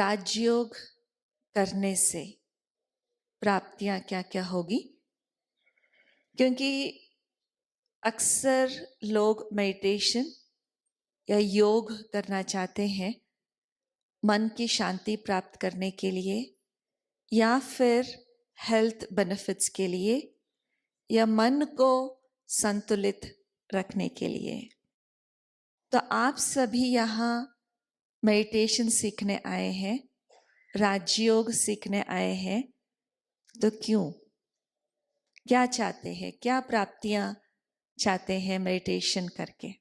राजयोग करने से प्राप्तियां क्या क्या होगी? क्योंकि अक्सर लोग मेडिटेशन या योग करना चाहते हैं मन की शांति प्राप्त करने के लिए, या फिर हेल्थ बेनिफिट्स के लिए, या मन को संतुलित रखने के लिए। तो आप सभी यहाँ मेडिटेशन सीखने आए हैं, राजयोग सीखने आए हैं, तो क्यों? क्या चाहते हैं? क्या प्राप्तियां चाहते हैं मेडिटेशन करके?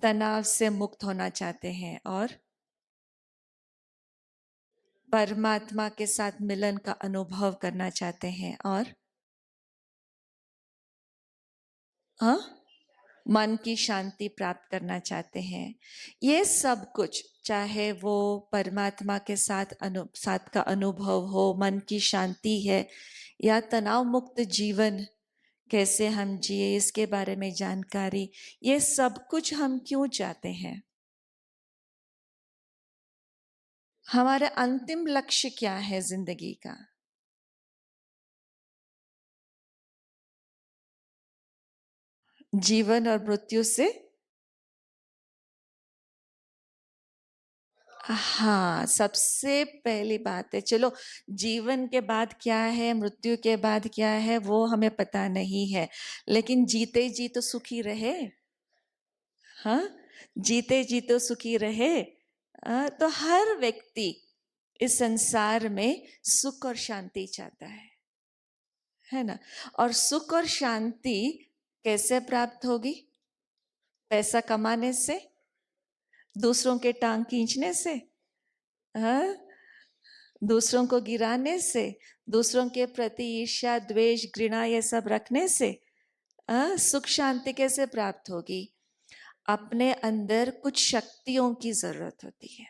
तनाव से मुक्त होना चाहते हैं और परमात्मा के साथ मिलन का अनुभव करना चाहते हैं, और मन की शांति प्राप्त करना चाहते हैं। ये सब कुछ, चाहे वो परमात्मा के साथ का अनुभव हो, मन की शांति है, या तनाव मुक्त जीवन कैसे हम जिए इसके बारे में जानकारी, ये सब कुछ हम क्यों चाहते हैं? हमारा अंतिम लक्ष्य क्या है जिंदगी का? जीवन और मृत्यु से, हाँ, सबसे पहली बात है। चलो, जीवन के बाद क्या है, मृत्यु के बाद क्या है, वो हमें पता नहीं है, लेकिन जीते जी तो सुखी रहे। हाँ, जीते जी तो सुखी रहे। तो हर व्यक्ति इस संसार में सुख और शांति चाहता है ना? और सुख और शांति कैसे प्राप्त होगी? पैसा कमाने से? दूसरों के टांग खींचने से? हाँ, दूसरों को गिराने से? दूसरों के प्रति ईर्ष्या, द्वेष, घृणा ये सब रखने से? सुख शांति कैसे प्राप्त होगी? अपने अंदर कुछ शक्तियों की जरूरत होती है।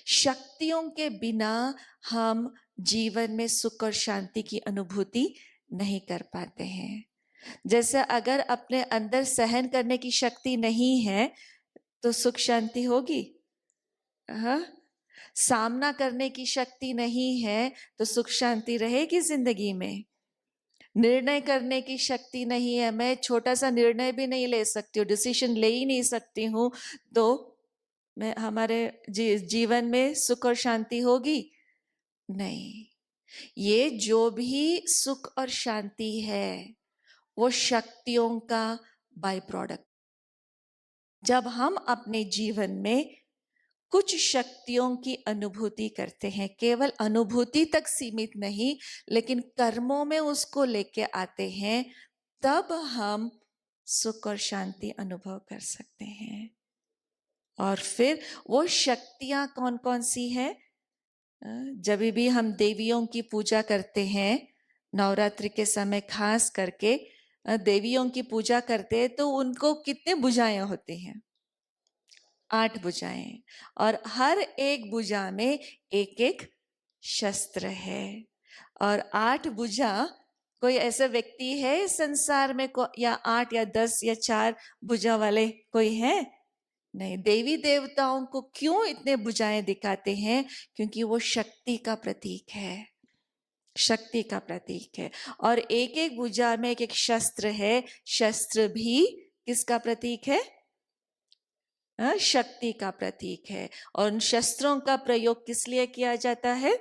शक्तियों के बिना हम जीवन में सुख और शांति की अनुभूति नहीं कर पाते हैं। जैसे अगर अपने अंदर सहन करने की शक्ति नहीं है तो सुख शांति होगी? हाँ, सामना करने की शक्ति नहीं है तो सुख शांति रहेगी जिंदगी में? निर्णय करने की शक्ति नहीं है, मैं छोटा सा निर्णय भी नहीं ले सकती हूँ, डिसीजन ले ही नहीं सकती हूँ, तो मैं हमारे जीवन में सुख और शांति होगी? नहीं। ये जो भी सुख और शांति है वो शक्तियों का बाय प्रोडक्ट। जब हम अपने जीवन में कुछ शक्तियों की अनुभूति करते हैं, केवल अनुभूति तक सीमित नहीं, लेकिन कर्मों में उसको लेके आते हैं, तब हम सुख और शांति अनुभव कर सकते हैं। और फिर वो शक्तियां कौन कौन सी है? जब भी हम देवियों की पूजा करते हैं, नवरात्रि के समय खास करके देवियों की पूजा करते हैं, तो उनको कितने भुजाएं होती हैं? 8 भुजाएं, और हर एक भुजा में एक एक शस्त्र है। और 8 भुजा, कोई ऐसा व्यक्ति है इस संसार में या 8 या 10 या 4 भुजा वाले कोई है? नहीं। देवी देवताओं को क्यों इतने भुजाएं दिखाते हैं? क्योंकि वो शक्ति का प्रतीक है, शक्ति का प्रतीक है। और एक एक भुजा में एक एक शस्त्र है। शस्त्र भी किसका प्रतीक है? शक्ति का प्रतीक है। और उन शस्त्रों का प्रयोग किस लिए किया जाता है?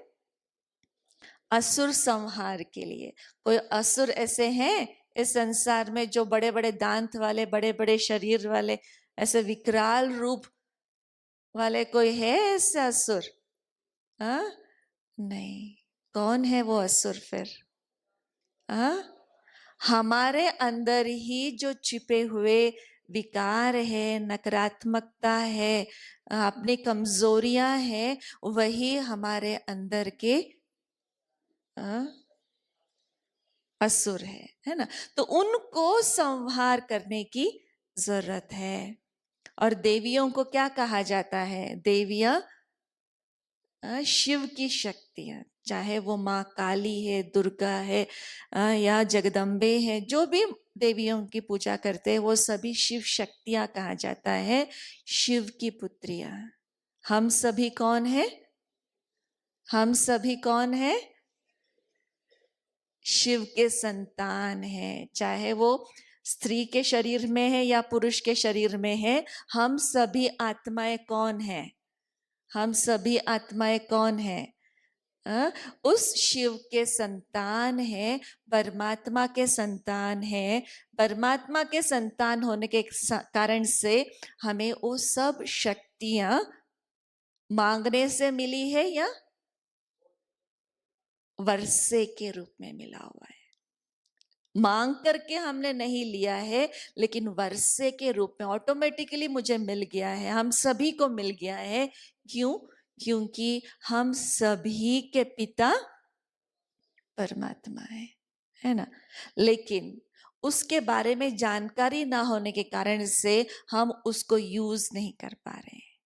असुर संहार के लिए। कोई असुर ऐसे हैं इस संसार में जो बड़े बड़े दांत वाले, बड़े बड़े शरीर वाले, ऐसे विकराल रूप वाले कोई है ऐसे असुर? नहीं। कौन है वो असुर फिर? हमारे अंदर ही जो छिपे हुए विकार है, नकारात्मकता है, अपनी कमजोरियां हैं, वही हमारे अंदर के असुर है ना? तो उनको संहार करने की जरूरत है। और देवियों को क्या कहा जाता है? देवियां शिव की शक्तियां, चाहे वो माँ काली है, दुर्गा है, या जगदम्बे है, जो भी देवियों की पूजा करते हैं वो सभी शिव शक्तियां कहा जाता है, शिव की पुत्रियां। हम सभी कौन है? हम सभी कौन है? शिव के संतान है, चाहे वो स्त्री के शरीर में है या पुरुष के शरीर में है। हम सभी आत्माएं कौन है? हम सभी आत्माएं कौन है? उस शिव के संतान है, परमात्मा के संतान है। परमात्मा के संतान होने के कारण से हमें वो सब शक्तियां मांगने से मिली है या वर्षे के रूप में मिला हुआ है। मांग करके हमने नहीं लिया है, लेकिन वर्षे के रूप में ऑटोमेटिकली मुझे मिल गया है, हम सभी को मिल गया है। क्यों? क्योंकि हम सभी के पिता परमात्मा है ना। लेकिन उसके बारे में जानकारी ना होने के कारण से हम उसको यूज नहीं कर पा रहे हैं।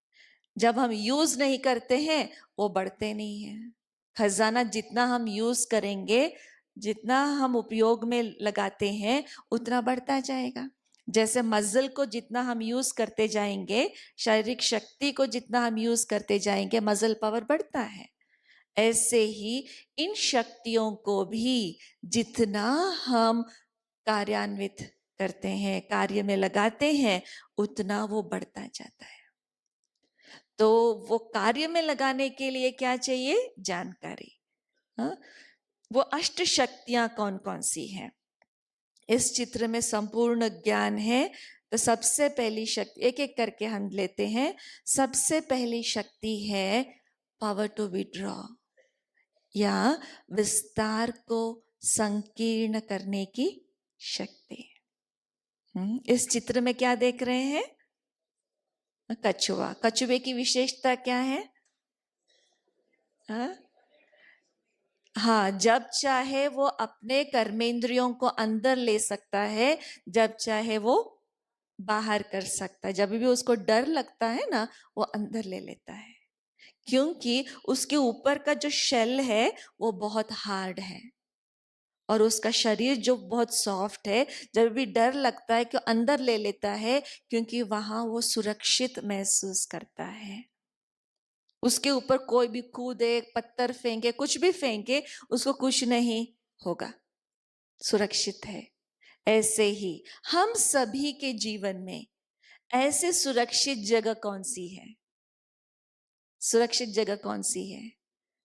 जब हम यूज नहीं करते हैं, वो बढ़ते नहीं है। खजाना जितना हम यूज करेंगे, जितना हम उपयोग में लगाते हैं, उतना बढ़ता जाएगा। जैसे मजल को जितना हम यूज करते जाएंगे, शारीरिक शक्ति को जितना हम यूज करते जाएंगे, मजल पावर बढ़ता है। ऐसे ही इन शक्तियों को भी जितना हम कार्यान्वित करते हैं, कार्य में लगाते हैं, उतना वो बढ़ता जाता है। तो वो कार्य में लगाने के लिए क्या चाहिए? जानकारी। हाँ? वो अष्ट शक्तियां कौन कौन सी हैं? इस चित्र में संपूर्ण ज्ञान है। तो सबसे पहली शक्ति, एक एक करके हम लेते हैं। सबसे पहली शक्ति है पावर टू विड्रॉ, या विस्तार को संकीर्ण करने की शक्ति। इस चित्र में क्या देख रहे हैं? कछुआ। कछुए की विशेषता क्या है? हाँ, जब चाहे वो अपने कर्मेंद्रियों को अंदर ले सकता है, जब चाहे वो बाहर कर सकता है। जब भी उसको डर लगता है ना, वो अंदर ले लेता है, क्योंकि उसके ऊपर का जो शेल है वो बहुत हार्ड है और उसका शरीर जो बहुत सॉफ्ट है। जब भी डर लगता है कि अंदर ले लेता है, क्योंकि वहां वो सुरक्षित महसूस करता है। उसके ऊपर कोई भी कूदे, पत्थर फेंके, कुछ भी फेंके, उसको कुछ नहीं होगा, सुरक्षित है। ऐसे ही हम सभी के जीवन में ऐसे सुरक्षित जगह कौन सी है? सुरक्षित जगह कौन सी है?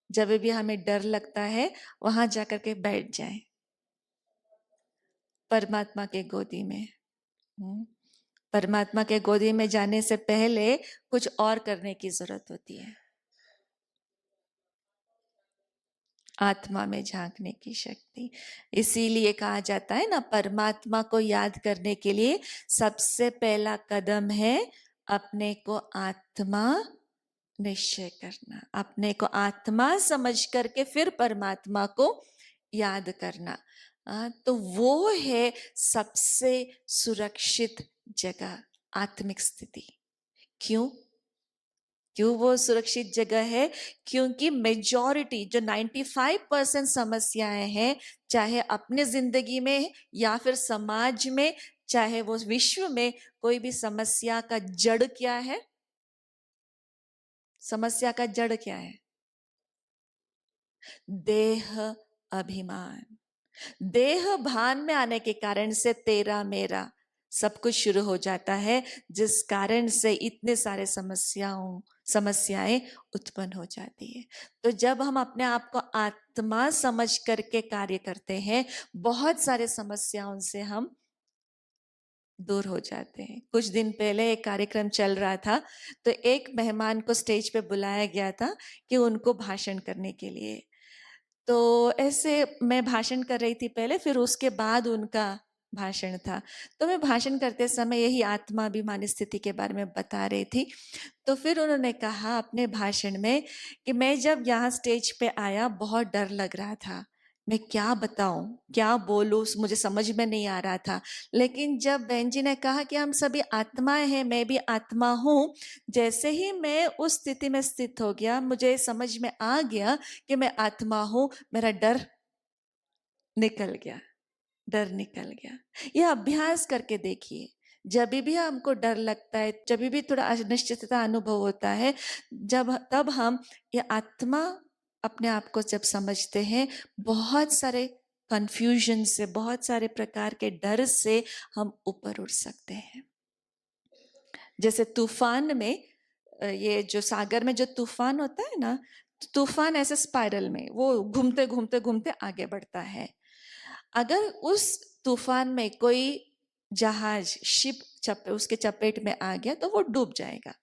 जब भी हमें डर लगता है, वहां जाकर के बैठ जाए, परमात्मा के गोदी में। परमात्मा के गोदी में जाने से पहले कुछ और करने की जरूरत होती है। आत्मा में झांकने की शक्ति। इसीलिए कहा जाता है ना, परमात्मा को याद करने के लिए सबसे पहला कदम है अपने को आत्मा निश्चय करना, अपने को आत्मा समझ करके फिर परमात्मा को याद करना। तो वो है सबसे सुरक्षित जगह, आत्मिक स्थिति। क्यों? क्यों वो सुरक्षित जगह है? क्योंकि मेजॉरिटी जो 95% समस्याएं हैं, चाहे अपने जिंदगी में या फिर समाज में, चाहे वो विश्व में, कोई भी समस्या का जड़ क्या है? समस्या का जड़ क्या है? देह अभिमान। देह भान में आने के कारण से तेरा मेरा सब कुछ शुरू हो जाता है, जिस कारण से इतने सारे समस्याएं उत्पन्न हो जाती है। तो जब हम अपने आप को आत्मा समझ करके कार्य करते हैं, बहुत सारे समस्याओं से हम दूर हो जाते हैं। कुछ दिन पहले एक कार्यक्रम चल रहा था, तो एक मेहमान को स्टेज पे बुलाया गया था कि उनको भाषण करने के लिए। तो ऐसे मैं भाषण कर रही थी पहले, फिर उसके बाद उनका भाषण था। तो मैं भाषण करते समय यही आत्माभिमानी स्थिति के बारे में बता रही थी। तो फिर उन्होंने कहा अपने भाषण में कि मैं जब यहाँ स्टेज पे आया, बहुत डर लग रहा था मैं क्या बताऊं, क्या बोलूं, मुझे समझ में नहीं आ रहा था। लेकिन जब बहन जी ने कहा कि हम सभी आत्माएं हैं, मैं भी आत्मा हूं, जैसे ही मैं उस स्थिति में स्थित हो गया, मुझे समझ में आ गया कि मैं आत्मा हूं, मेरा डर निकल गया, डर निकल गया। यह अभ्यास करके देखिए, जब भी हमको डर लगता है, जब भी थोड़ा अनिश्चितता अनुभव होता है, जब तब हम ये आत्मा अपने आप को जब समझते हैं, बहुत सारे कंफ्यूजन से, बहुत सारे प्रकार के डर से हम ऊपर उठ सकते हैं। जैसे तूफान में, ये जो सागर में जो तूफान होता है ना, तूफान ऐसे स्पाइरल में वो घूमते घूमते घूमते आगे बढ़ता है। अगर उस तूफान में कोई जहाज, शिप उसके चपेट में आ गया तो वो डूब जाएगा।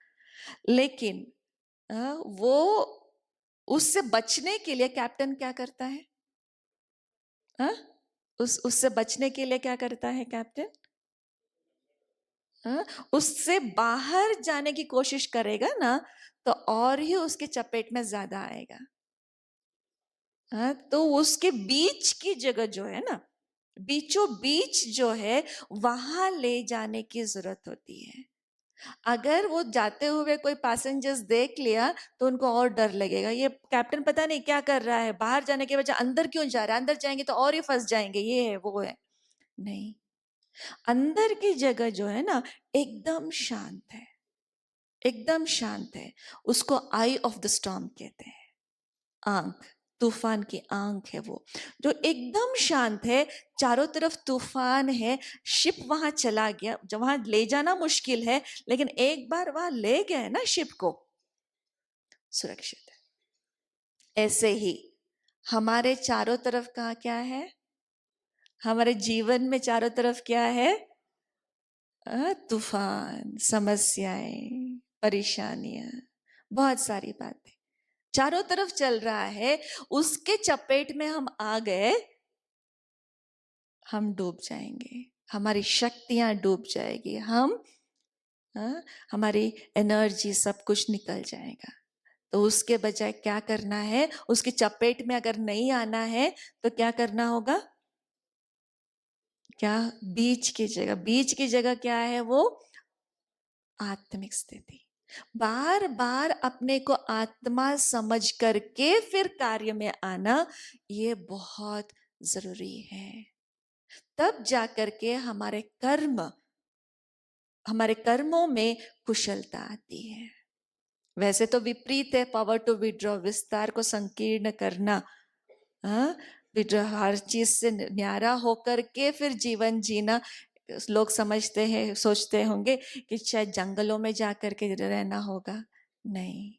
लेकिन वो उससे बचने के लिए कैप्टन क्या करता है? हाँ? उससे बचने के लिए क्या करता है कैप्टन? हाँ? उससे बाहर जाने की कोशिश करेगा ना, तो और ही उसके चपेट में ज्यादा आएगा। हाँ? तो उसके बीच की जगह जो है ना, बीचों बीच जो है, वहां ले जाने की जरूरत होती है। अगर वो जाते हुए कोई पैसेंजर्स देख लिया तो उनको और डर लगेगा, ये कैप्टन पता नहीं क्या कर रहा है, बाहर जाने के बजाय अंदर क्यों जा रहा है, अंदर जाएंगे तो और ही फंस जाएंगे, ये है वो है। नहीं, अंदर की जगह जो है ना, एकदम शांत है, एकदम शांत है। उसको आई ऑफ द स्टॉर्म कहते हैं, आंख, तूफान की आंख है वो, जो एकदम शांत है। चारों तरफ तूफान है, शिप वहां चला गया, जब वहां ले जाना मुश्किल है, लेकिन एक बार वहां ले गए ना शिप को, सुरक्षित है। ऐसे ही हमारे चारों तरफ का क्या है, हमारे जीवन में चारों तरफ क्या है? तूफान, समस्याएं, परेशानियां, बहुत सारी बातें चारों तरफ चल रहा है। उसके चपेट में हम आ गए, हम डूब जाएंगे, हमारी शक्तियां डूब जाएगी, हम हमारी एनर्जी सब कुछ निकल जाएगा। तो उसके बजाय क्या करना है? उसकी चपेट में अगर नहीं आना है तो क्या करना होगा? क्या? बीच की जगह, बीच की जगह क्या है वो? आत्मिक स्थिति। बार बार अपने को आत्मा समझ करके फिर कार्य में आना, ये बहुत जरूरी है। तब जाकर के हमारे कर्मों में कुशलता आती है। वैसे तो विपरीत है, पावर टू विड्रॉ, विस्तार को संकीर्ण करना, हाँ, विड्रॉ, हर चीज से न्यारा होकर के फिर जीवन जीना। लोग समझते हैं, सोचते होंगे कि शायद जंगलों में जाकर के रहना होगा। नहीं,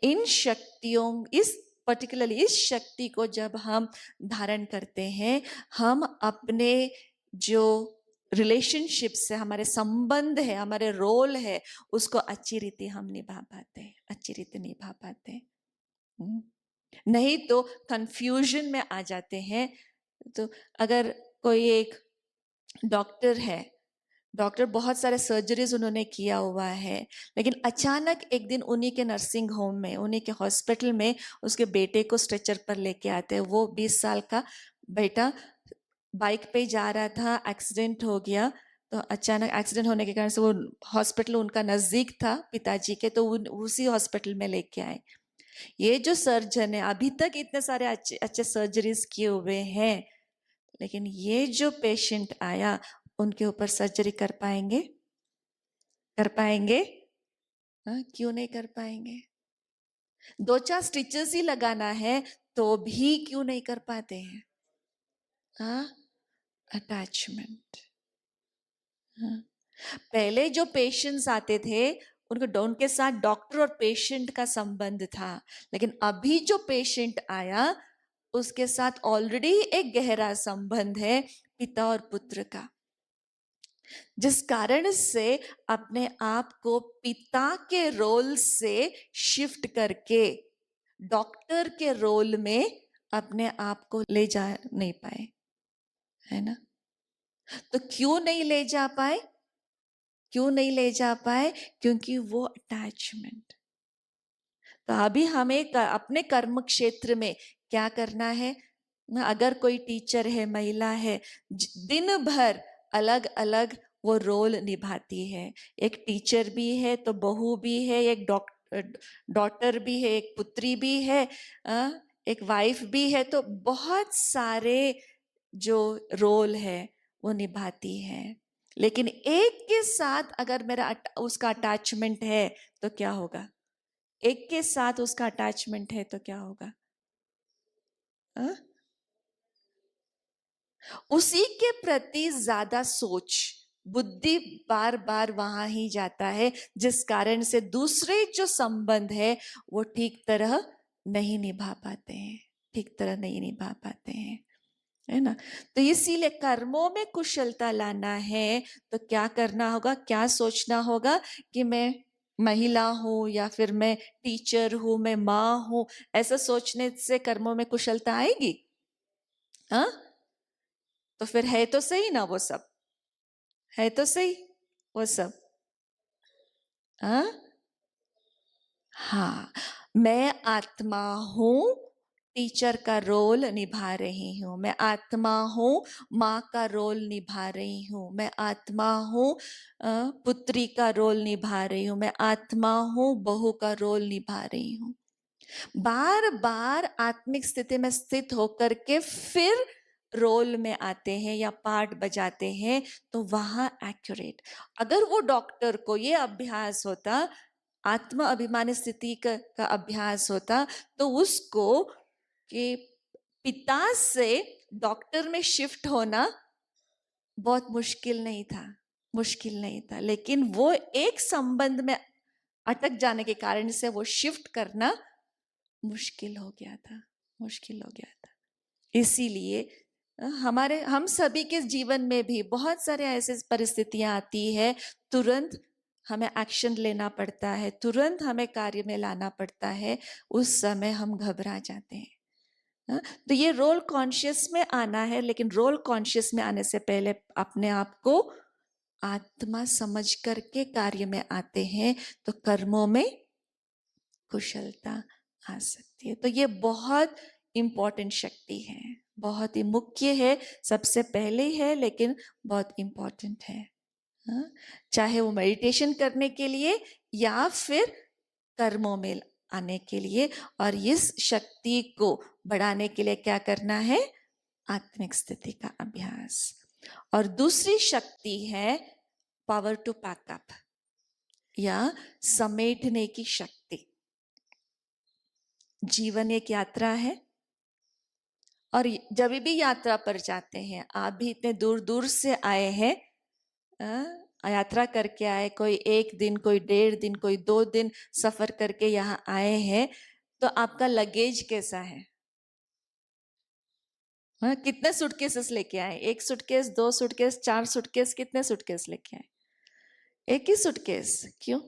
इन शक्तियों, इस पर्टिकुलरली इस शक्ति को जब हम धारण करते हैं, हम अपने जो रिलेशनशिप से हमारे संबंध है, हमारे रोल है, उसको अच्छी रीति हम निभा पाते हैं, अच्छी रीति निभा पाते हैं। नहीं तो कंफ्यूजन में आ जाते हैं। तो अगर कोई एक डॉक्टर है, डॉक्टर बहुत सारे सर्जरीज उन्होंने किया हुआ है, लेकिन अचानक एक दिन उन्हीं के नर्सिंग होम में, उन्हीं के हॉस्पिटल में उसके बेटे को स्ट्रेचर पर लेके आते हैं। वो 20 साल का बेटा बाइक पे जा रहा था, एक्सीडेंट हो गया। तो अचानक एक्सीडेंट होने के कारण से वो हॉस्पिटल उनका नजदीक था पिताजी के, तो उसी हॉस्पिटल में लेके आए। ये जो सर्जन है, अभी तक इतने सारे अच्छे अच्छे सर्जरीज किए हुए हैं, लेकिन ये जो पेशेंट आया, उनके ऊपर सर्जरी कर पाएंगे? कर पाएंगे? हाँ, क्यों नहीं कर पाएंगे? 2-4 स्टिचेस ही लगाना है तो भी क्यों नहीं कर पाते हैं? हाँ, अटैचमेंट। हाँ। पहले जो पेशेंट्स आते थे, उनके साथ डॉक्टर और पेशेंट का संबंध था, लेकिन अभी जो पेशेंट आया, उसके साथ ऑलरेडी एक गहरा संबंध है, पिता और पुत्र का, जिस कारण से अपने आप को पिता के रोल से शिफ्ट करके डॉक्टर के रोल में अपने आप को ले जा नहीं पाए, है ना? तो क्यों नहीं ले जा पाए? क्यों नहीं ले जा पाए? क्योंकि वो अटैचमेंट। तो अभी हमें अपने कर्म क्षेत्र में क्या करना है? अगर कोई टीचर है, महिला है, दिन भर अलग अलग वो रोल निभाती है। एक टीचर भी है तो बहू भी है, एक डॉटर भी है, एक पुत्री भी है, एक वाइफ भी है, तो बहुत सारे जो रोल है वो निभाती है। लेकिन एक के साथ अगर मेरा उसका अटैचमेंट है तो क्या होगा? एक के साथ उसका अटैचमेंट है तो क्या होगा? आ? उसी के प्रति ज्यादा सोच, बुद्धि बार बार वहां ही जाता है, जिस कारण से दूसरे जो संबंध है वो ठीक तरह नहीं निभा पाते हैं, ठीक तरह नहीं निभा पाते हैं, है ना। तो इसीलिए कर्मों में कुशलता लाना है तो क्या करना होगा, क्या सोचना होगा कि मैं महिला हूं या फिर मैं टीचर हूं, मैं माँ हूं, ऐसा सोचने से कर्मों में कुशलता आएगी? हाँ, तो फिर है तो सही ना वो सब, है तो सही वो सब। हाँ हाँ, मैं आत्मा हूं, टीचर का रोल निभा रही हूँ, मैं आत्मा हूँ, माँ का रोल निभा रही हूँ, मैं आत्मा हूँ, पुत्री का रोल निभा रही हूँ, मैं आत्मा हूँ, बहू का रोल निभा रही हूँ। बार बार आत्मिक स्थिति में स्थित होकर के फिर रोल में आते हैं या पार्ट बजाते हैं, तो वहां एक्यूरेट। अगर वो डॉक्टर को ये अभ्यास होता, आत्म अभिमानी स्थिति का अभ्यास होता, तो उसको कि पिता से डॉक्टर में शिफ्ट होना बहुत मुश्किल नहीं था, मुश्किल नहीं था। लेकिन वो एक संबंध में अटक जाने के कारण से वो शिफ्ट करना मुश्किल हो गया था, मुश्किल हो गया था। इसीलिए हम सभी के जीवन में भी बहुत सारे ऐसे परिस्थितियां आती है, तुरंत हमें एक्शन लेना पड़ता है, तुरंत हमें कार्य में लाना पड़ता है, उस समय हम घबरा जाते हैं। तो ये रोल कॉन्शियस में आना है, लेकिन रोल कॉन्शियस में आने से पहले अपने आप को आत्मा समझ करके कार्य में आते हैं, तो कर्मों में कुशलता आ सकती है। तो ये बहुत इंपॉर्टेंट शक्ति है, बहुत ही मुख्य है, सबसे पहले है, लेकिन बहुत इंपॉर्टेंट है। हाँ? चाहे वो मेडिटेशन करने के लिए या फिर कर्मों में आने के लिए, और इस शक्ति को बढ़ाने के लिए क्या करना है? आत्मिक स्थिति का अभ्यास। और दूसरी शक्ति है पावर टू पैकअप, या समेटने की शक्ति। जीवन एक यात्रा है, और जब भी यात्रा पर जाते हैं, आप भी इतने दूर दूर से आए हैं, यात्रा करके आए, कोई 1 दिन, कोई 1.5 दिन, कोई 2 दिन सफर करके यहाँ आए हैं, तो आपका लगेज कैसा है? हाँ, कितने सूटकेसेस लेके आए? 1 सूटकेस, 2 सूटकेस, 4 सूटकेस, कितने सूटकेस लेके आए? एक ही सूटकेस? क्यों?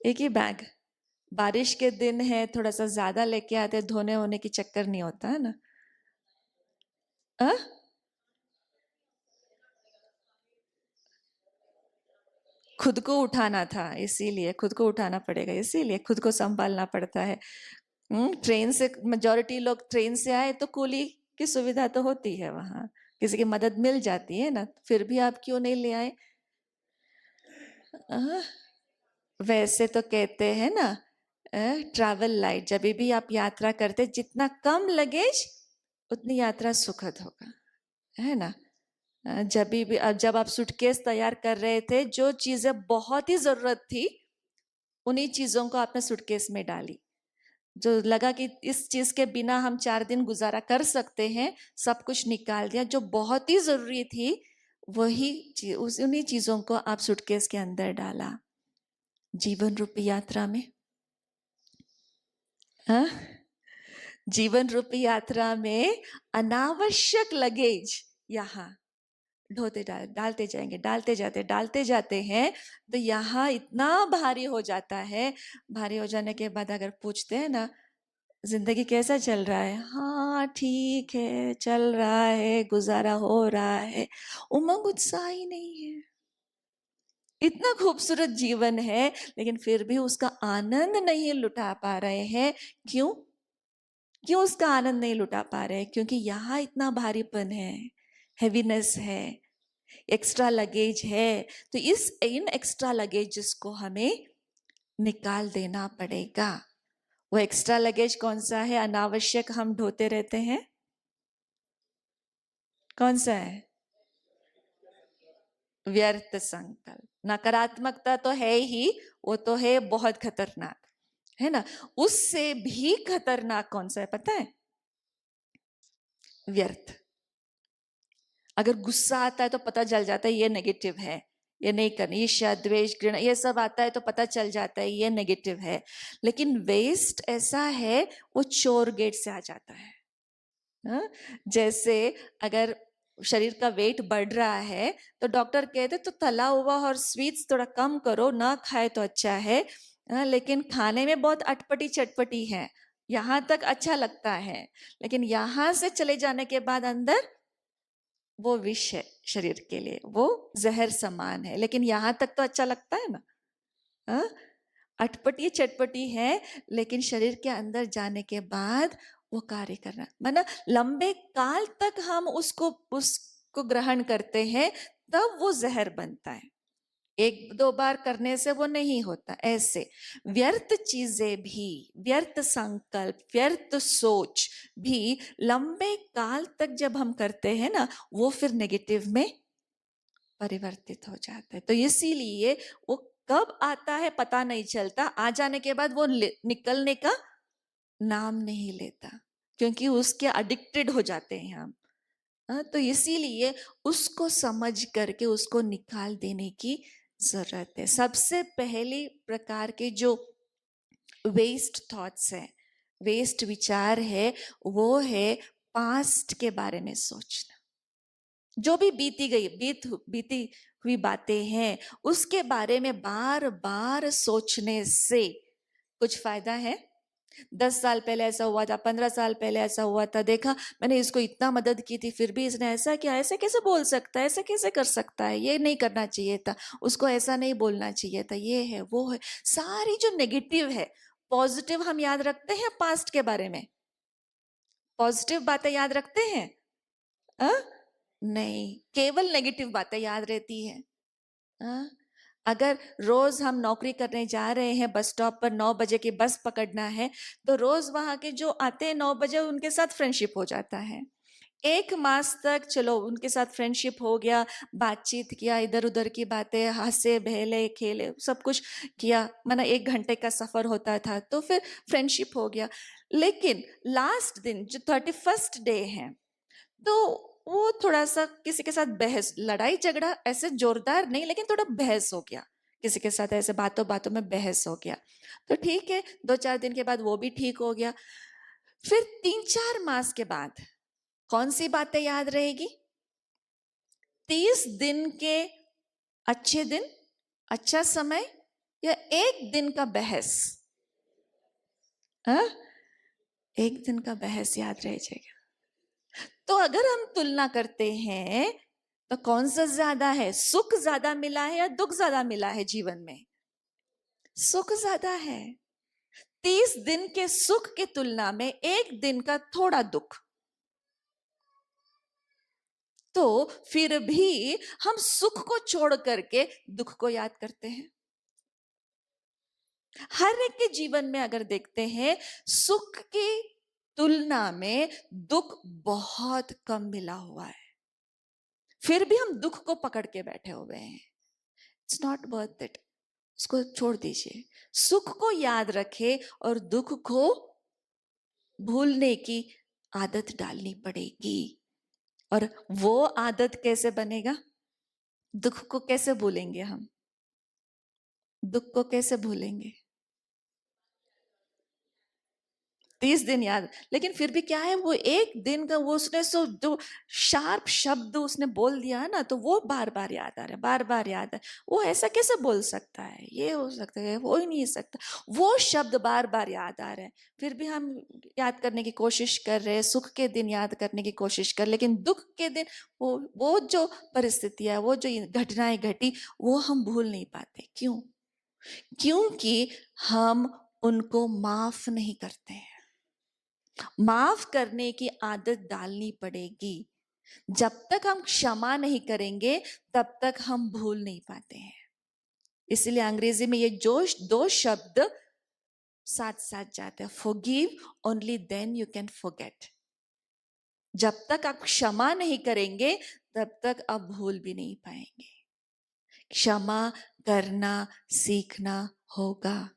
एक ही बैग? बारिश के दिन है, थोड़ा सा ज्यादा लेके आते, धोने होने की चक्कर नहीं होता है ना? आ? खुद को उठाना था, इसीलिए खुद को उठाना पड़ेगा, इसीलिए खुद को संभालना पड़ता है। ट्रेन से मेजोरिटी लोग ट्रेन से आए तो कूली की सुविधा तो होती है, वहां किसी की मदद मिल जाती है ना, फिर भी आप क्यों नहीं ले आए? आ? वैसे तो कहते हैं ना, ट्रैवल लाइट, जब भी आप यात्रा करते, जितना कम लगेज उतनी यात्रा सुखद होगा, है ना। जब आप सूटकेस तैयार कर रहे थे, जो चीजें बहुत ही जरूरत थी उन्हीं चीजों को आपने सूटकेस में डाली, जो लगा कि इस चीज के बिना हम 4 दिन गुजारा कर सकते हैं, सब कुछ निकाल दिया। जो बहुत ही जरूरी थी वही उन्हीं चीजों को आप सूटकेस के अंदर डाला। जीवन रूपी यात्रा में, हाँ, जीवन रूपी यात्रा में अनावश्यक लगेज यहाँ डालते जाएंगे, डालते जाते हैं, तो यहाँ इतना भारी हो जाता है। भारी हो जाने के बाद अगर पूछते हैं ना, जिंदगी कैसा चल रहा है? हाँ ठीक है, चल रहा है, गुजारा हो रहा है, उमंग उत्साह ही नहीं है। इतना खूबसूरत जीवन है, लेकिन फिर भी उसका आनंद नहीं लुटा पा रहे हैं। क्यों? क्यों उसका आनंद नहीं लुटा पा रहे? क्योंकि यहाँ इतना भारीपन है, हेवीनेस है, एक्स्ट्रा लगेज है। तो इन एक्स्ट्रा लगेजेस को हमें निकाल देना पड़ेगा। वो एक्स्ट्रा लगेज कौन सा है? अनावश्यक हम ढोते रहते हैं, कौन सा है? व्यर्थ संकल्प। नकारात्मकता तो है ही, वो तो है बहुत खतरनाक, है ना। उससे भी खतरनाक कौन सा है पता है? व्यर्थ। अगर गुस्सा आता है तो पता चल जाता है ये नेगेटिव है, ये नहीं करनी, ईर्ष्या द्वेष घृणा ये सब आता है तो पता चल जाता है ये नेगेटिव है। लेकिन वेस्ट ऐसा है, वो चोर गेट से आ जाता है। हाँ? जैसे अगर शरीर का वेट बढ़ रहा है तो डॉक्टर कहते तो तला हुआ और स्वीट्स थोड़ा कम करो, ना खाए तो अच्छा है। लेकिन खाने में बहुत अटपटी चटपटी है, यहाँ तक अच्छा लगता है, लेकिन यहाँ से चले जाने के बाद अंदर वो विष है शरीर के लिए, वो जहर समान है। लेकिन यहाँ तक तो अच्छा लगता है ना। हाँ? अटपटी चटपटी है, लेकिन शरीर के अंदर जाने के बाद वो कार्य करना, माना लंबे काल तक हम उसको ग्रहण करते हैं, तब वो जहर बनता है। एक दो बार करने से वो नहीं होता। ऐसे व्यर्थ चीजें भी, व्यर्थ संकल्प, व्यर्थ सोच भी लंबे काल तक जब हम करते हैं ना, वो फिर नेगेटिव में परिवर्तित हो जाता है। तो इसीलिए वो कब आता है पता नहीं चलता, आ जाने के बाद वो निकलने का नाम नहीं लेता, क्योंकि उसके एडिक्टेड हो जाते हैं हम। तो इसीलिए उसको समझ करके उसको निकाल देने की जरूरत है। सबसे पहली प्रकार के जो वेस्ट थॉट्स है, वेस्ट विचार है, वो है पास्ट के बारे में सोचना। जो भी बीती हुई बातें हैं, उसके बारे में बार बार सोचने से कुछ फायदा है? 10 साल पहले ऐसा हुआ था, 15 साल पहले ऐसा हुआ था, देखा मैंने इसको इतना मदद की थी फिर भी इसने ऐसा किया, ऐसे कैसे बोल सकता है, ऐसे कैसे कर सकता है, ये नहीं करना चाहिए था, उसको ऐसा नहीं बोलना चाहिए था, ये है वो है। सारी जो नेगेटिव है, पॉजिटिव हम याद रखते हैं पास्ट के बारे में? पॉजिटिव बातें याद रखते हैं? आ? नहीं, केवल नेगेटिव बातें याद रहती है। अगर रोज हम नौकरी करने जा रहे हैं, बस स्टॉप पर 9 बजे की बस पकड़ना है, तो रोज वहां के जो आते हैं 9 बजे, उनके साथ फ्रेंडशिप हो जाता है। 1 मास तक चलो उनके साथ फ्रेंडशिप हो गया, बातचीत किया, इधर उधर की बातें, हंसे बहले खेले, सब कुछ किया, माना 1 घंटे का सफर होता था, तो फिर फ्रेंडशिप हो गया। लेकिन लास्ट दिन जो 31st डे है, तो वो थोड़ा सा किसी के साथ बहस, लड़ाई झगड़ा ऐसे जोरदार नहीं, लेकिन थोड़ा बहस हो गया, किसी के साथ ऐसे बातों बातों में बहस हो गया। तो ठीक है, 2-4 दिन के बाद वो भी ठीक हो गया। फिर 3-4 मास के बाद कौन सी बातें याद रहेगी? 30 दिन के अच्छे दिन, अच्छा समय, या 1 दिन का बहस? हाँ? 1 दिन का बहस याद रह जाएगा। तो अगर हम तुलना करते हैं तो कौन सा ज्यादा है? सुख ज्यादा मिला है या दुख ज्यादा मिला है जीवन में? सुख ज्यादा है। 30 दिन के सुख की तुलना में 1 दिन का थोड़ा दुख। तो फिर भी हम सुख को छोड़ करके दुख को याद करते हैं। हर एक के जीवन में अगर देखते हैं, सुख की तुलना में दुख बहुत कम मिला हुआ है, फिर भी हम दुख को पकड़ के बैठे हुए हैं। इट्स नॉट वर्थ इट, उसको छोड़ दीजिए। सुख को याद रखे और दुख को भूलने की आदत डालनी पड़ेगी। और वो आदत कैसे बनेगा? दुख को कैसे भूलेंगे हम? दुख को कैसे भूलेंगे? 30 दिन याद, लेकिन फिर भी क्या है, वो 1 दिन का वो उसने सो जो शार्प शब्द उसने बोल दिया है ना, तो वो बार बार याद आ रहा है, बार बार याद है। वो ऐसा कैसे बोल सकता है, ये हो सकता है, हो ही नहीं सकता। वो शब्द बार बार याद आ रहे हैं, फिर भी हम याद करने की कोशिश कर रहे हैं, सुख के दिन याद करने की कोशिश कर, लेकिन दुख के दिन वो जो परिस्थिति है, वो जो घटनाएं घटी, वो हम भूल नहीं पाते। क्यों? क्योंकि हम उनको माफ नहीं करते हैं। माफ करने की आदत डालनी पड़ेगी। जब तक हम क्षमा नहीं करेंगे तब तक हम भूल नहीं पाते हैं। इसलिए अंग्रेजी में ये जोश दो शब्द साथ साथ जाते हैं, forgive only then you can forget। जब तक आप क्षमा नहीं करेंगे तब तक आप भूल भी नहीं पाएंगे। क्षमा करना सीखना होगा।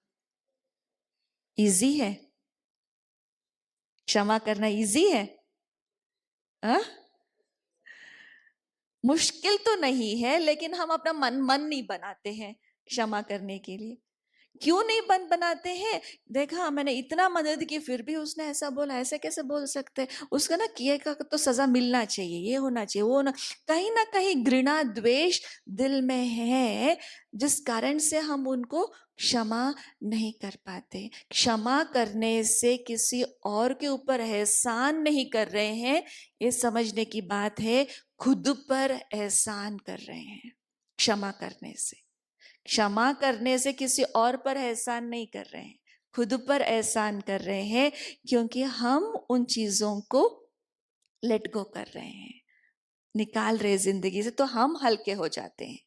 इजी है? क्षमा करना इजी है? आ? मुश्किल तो नहीं है, लेकिन हम अपना मन नहीं बनाते हैं क्षमा करने के लिए। क्यों नहीं बनाते हैं? देखा, मैंने इतना मदद की फिर भी उसने ऐसा बोला, ऐसे कैसे बोल सकते? उसका ना किए का तो सजा मिलना चाहिए, ये होना चाहिए, वो ना कहीं घृणा द्वेष दिल में है, जिस कारण से हम उनको क्षमा नहीं कर पाते। क्षमा करने से किसी और के ऊपर एहसान नहीं कर रहे हैं, ये समझने की बात है, खुद पर एहसान कर रहे हैं। क्षमा करने से, क्षमा करने से किसी और पर एहसान नहीं कर रहे हैं, खुद पर एहसान कर रहे हैं, क्योंकि हम उन चीजों को लेट गो कर रहे हैं, निकाल रहे जिंदगी से, तो हम हल्के हो जाते हैं।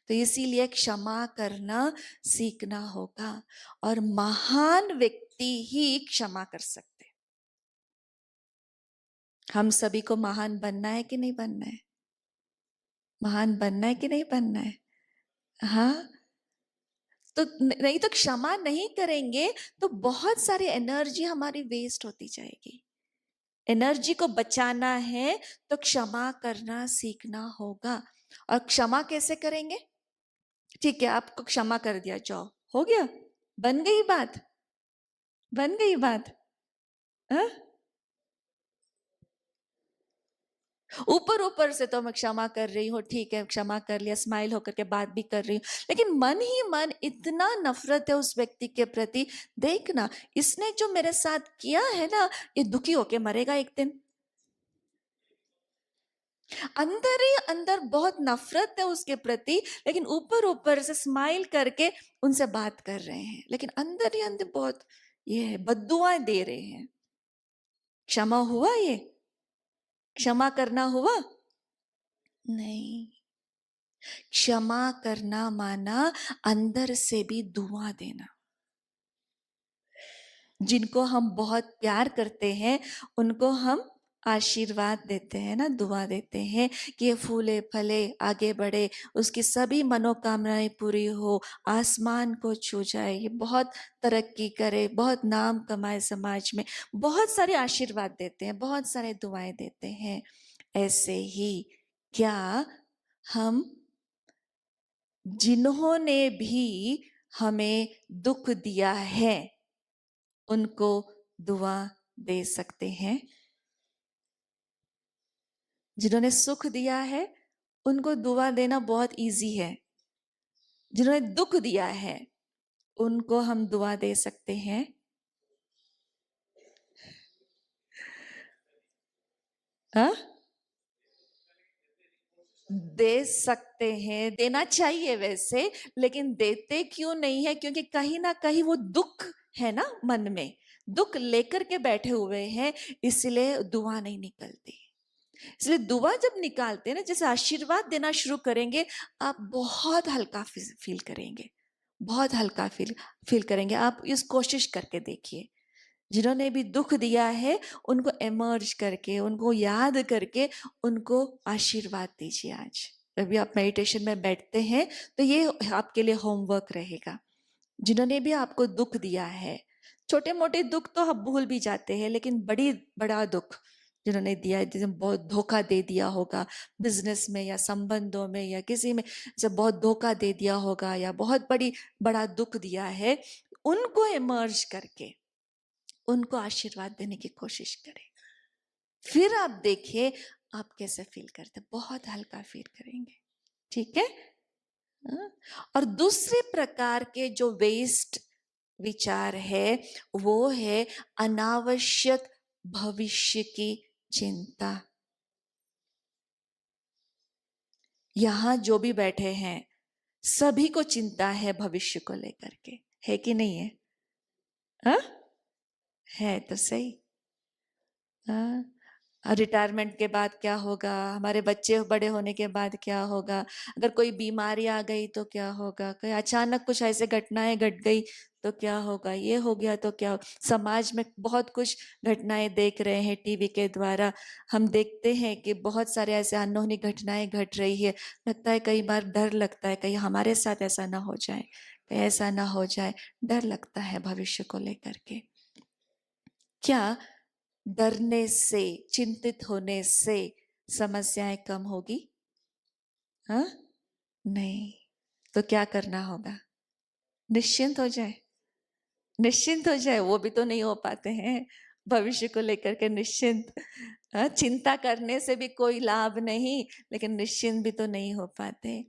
तो इसीलिए क्षमा करना सीखना होगा, और महान व्यक्ति ही क्षमा कर सकते। हम सभी को महान बनना है कि नहीं बनना है? महान बनना है कि नहीं बनना है? हाँ, तो नहीं तो क्षमा नहीं करेंगे तो बहुत सारी एनर्जी हमारी वेस्ट होती जाएगी। एनर्जी को बचाना है तो क्षमा करना सीखना होगा। और क्षमा कैसे करेंगे? ठीक है, आपको क्षमा कर दिया, जाओ, हो गया, बन गई बात, बन गई बात। हाँ? ऊपर ऊपर से तो मैं क्षमा कर रही हूँ, ठीक है, क्षमा कर लिया, स्माइल होकर के बात भी कर रही हूँ, लेकिन मन ही मन इतना नफरत है उस व्यक्ति के प्रति। देखना, इसने जो मेरे साथ किया है ना, ये दुखी होके मरेगा एक दिन। अंदर ही अंदर बहुत नफरत है उसके प्रति, लेकिन ऊपर ऊपर से स्माइल करके उनसे बात कर रहे हैं, लेकिन अंदर ही अंदर बहुत ये है, बद्दुआएं दे रहे हैं। क्षमा हुआ? ये क्षमा करना हुआ? नहीं। क्षमा करना माना अंदर से भी दुआ देना। जिनको हम बहुत प्यार करते हैं उनको हम आशीर्वाद देते हैं ना, दुआ देते हैं कि ये फूले फले, आगे बढ़े, उसकी सभी मनोकामनाएं पूरी हो, आसमान को छू जाए, ये बहुत तरक्की करे, बहुत नाम कमाए समाज में, बहुत सारे आशीर्वाद देते हैं, बहुत सारे दुआएं देते हैं। ऐसे ही क्या हम जिन्होंने भी हमें दुख दिया है उनको दुआ दे सकते हैं? जिन्होंने सुख दिया है उनको दुआ देना बहुत इजी है, जिन्होंने दुख दिया है उनको हम दुआ दे सकते हैं? हा? दे सकते हैं, देना चाहिए वैसे, लेकिन देते क्यों नहीं है? क्योंकि कहीं ना कहीं वो दुख है ना, मन में दुख लेकर के बैठे हुए हैं, इसलिए दुआ नहीं निकलती। इसलिए दुआ जब निकालते हैं ना, जैसे आशीर्वाद देना शुरू करेंगे, आप बहुत हल्का फील करेंगे, बहुत हल्का फील करेंगे। आप इस कोशिश करके देखिए, जिन्होंने भी दुख दिया है उनको एमर्ज करके, उनको याद करके उनको आशीर्वाद दीजिए। आज अभी आप मेडिटेशन में बैठते हैं तो ये आपके लिए होमवर्क रहेगा। जिन्होंने भी आपको दुख दिया है, छोटे मोटे दुख तो आप भूल भी जाते हैं, लेकिन बड़ा दुख जिन्होंने दिया है, जिन्होंने बहुत धोखा दे दिया होगा बिजनेस में या संबंधों में या किसी में से बहुत धोखा दे दिया होगा या बहुत बड़ा दुख दिया है, उनको इमर्ज करके उनको आशीर्वाद देने की कोशिश करें। फिर आप देखिए आप कैसे फील करते, बहुत हल्का फील करेंगे। ठीक है? और दूसरे प्रकार के जो वेस्ट विचार है वो है अनावश्यक भविष्य की चिंता। यहां जो भी बैठे हैं सभी को चिंता है भविष्य को लेकर के, है कि नहीं है? हा? है तो सही। हाँ, रिटायरमेंट के बाद क्या होगा, हमारे बच्चे बड़े होने के बाद क्या होगा, अगर कोई बीमारी आ गई तो क्या होगा, कोई अचानक कुछ ऐसे घटनाएं घट गई तो क्या होगा, ये हो गया तो क्या समाज में बहुत कुछ घटनाएं देख रहे हैं टीवी के द्वारा। हम देखते हैं कि बहुत सारे ऐसे अनहोनी घटनाएं घट रही है। लगता है कई बार डर लगता है कहीं हमारे साथ ऐसा ना हो जाए, कहीं ऐसा ना हो जाए, डर लगता है भविष्य को लेकर के। क्या डरने से, चिंतित होने से समस्याएं कम होगी? हाँ, नहीं। तो क्या करना होगा? निश्चिंत हो जाए, निश्चिंत हो जाए। वो भी तो नहीं हो पाते हैं भविष्य को लेकर के निश्चिंत। हाँ, चिंता करने से भी कोई लाभ नहीं, लेकिन निश्चिंत भी तो नहीं हो पाते।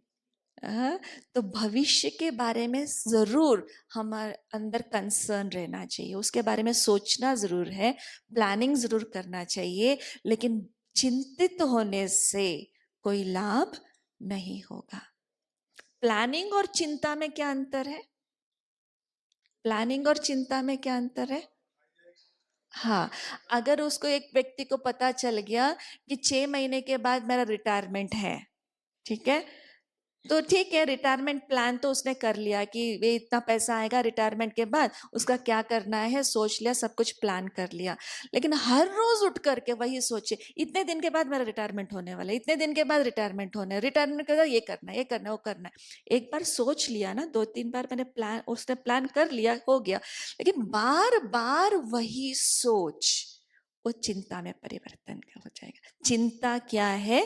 हाँ, तो भविष्य के बारे में जरूर हमारे अंदर कंसर्न रहना चाहिए, उसके बारे में सोचना जरूर है, प्लानिंग जरूर करना चाहिए, लेकिन चिंतित होने से कोई लाभ नहीं होगा। प्लानिंग और चिंता में क्या अंतर है? प्लानिंग और चिंता में क्या अंतर है? हाँ, अगर उसको एक व्यक्ति को पता चल गया कि 6 महीने के बाद मेरा रिटायरमेंट है, ठीक है, तो ठीक है, रिटायरमेंट प्लान तो उसने कर लिया कि वे इतना पैसा आएगा रिटायरमेंट के बाद, उसका क्या करना है सोच लिया, सब कुछ प्लान कर लिया। लेकिन हर रोज उठ करके वही सोचे इतने दिन के बाद मेरा रिटायरमेंट होने वाला है, इतने दिन के बाद रिटायरमेंट होने, रिटायरमेंट के बाद ये करना है, ये करना है, वो करना है। एक बार सोच लिया ना, 2-3 बार मैंने प्लान, उसने प्लान कर लिया, हो गया, लेकिन बार बार वही सोच, वो चिंता में परिवर्तन हो जाएगा। चिंता क्या है?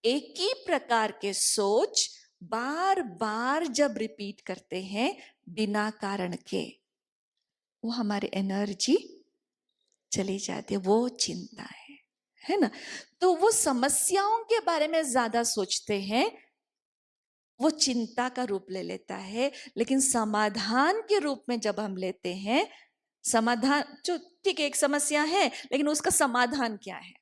एक ही प्रकार के सोच बार बार जब रिपीट करते हैं बिना कारण के, वो हमारी एनर्जी चली जाती है, वो चिंता है ना। तो वो समस्याओं के बारे में ज्यादा सोचते हैं, वो चिंता का रूप ले लेता है। लेकिन समाधान के रूप में जब हम लेते हैं, समाधान जो ठीक है, एक समस्या है लेकिन उसका समाधान क्या है,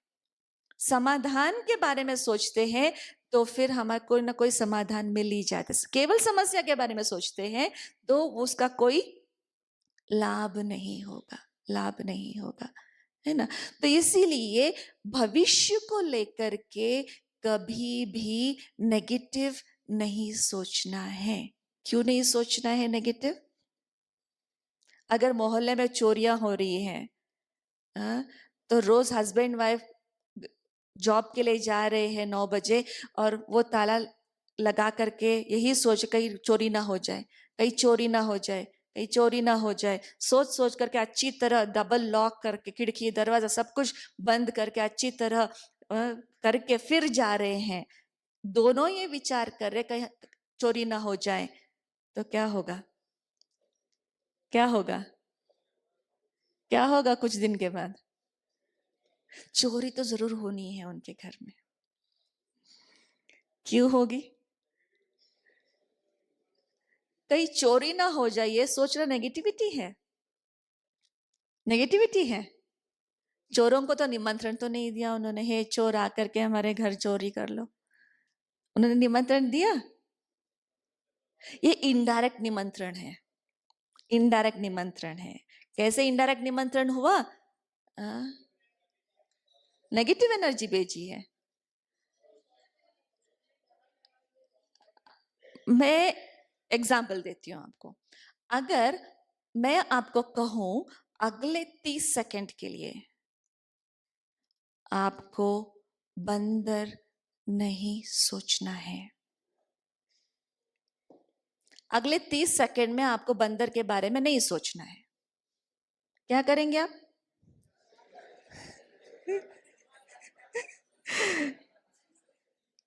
समाधान के बारे में सोचते हैं, तो फिर हमारे कोई ना कोई समाधान मिल ही जाता है। केवल समस्या के बारे में सोचते हैं तो उसका कोई लाभ नहीं होगा, लाभ नहीं होगा, है ना। तो इसीलिए भविष्य को लेकर के कभी भी नेगेटिव नहीं सोचना है। क्यों नहीं सोचना है नेगेटिव? अगर मोहल्ले में चोरियां हो रही हैं, हाँ, तो रोज हस्बैंड वाइफ जॉब के लिए जा रहे हैं 9 बजे, और वो ताला लगा करके यही सोच कहीं चोरी ना हो जाए, कहीं चोरी ना हो जाए, कहीं चोरी ना हो जाए, सोच सोच करके अच्छी तरह डबल लॉक करके खिड़की दरवाजा सब कुछ बंद करके अच्छी तरह करके फिर जा रहे हैं। दोनों ये विचार कर रहे कहीं चोरी ना हो जाए, तो क्या होगा? क्या होगा? क्या होगा कुछ दिन के बाद? चोरी तो जरूर होनी है उनके घर में। क्यों होगी? कहीं चोरी ना हो जाए ये सोचना नेगेटिविटी है, नेगेटिविटी है। चोरों को तो निमंत्रण तो नहीं दिया उन्होंने, हे चोर आकर के हमारे घर चोरी कर लो, उन्होंने निमंत्रण दिया? ये इनडायरेक्ट निमंत्रण है, इनडायरेक्ट निमंत्रण है। कैसे इनडायरेक्ट निमंत्रण हुआ? नेगेटिव एनर्जी भेजी है। मैं एग्जाम्पल देती हूँ आपको। अगर मैं आपको कहूं अगले 30 सेकंड के लिए आपको बंदर नहीं सोचना है, अगले 30 सेकंड में आपको बंदर के बारे में नहीं सोचना है, क्या करेंगे आप?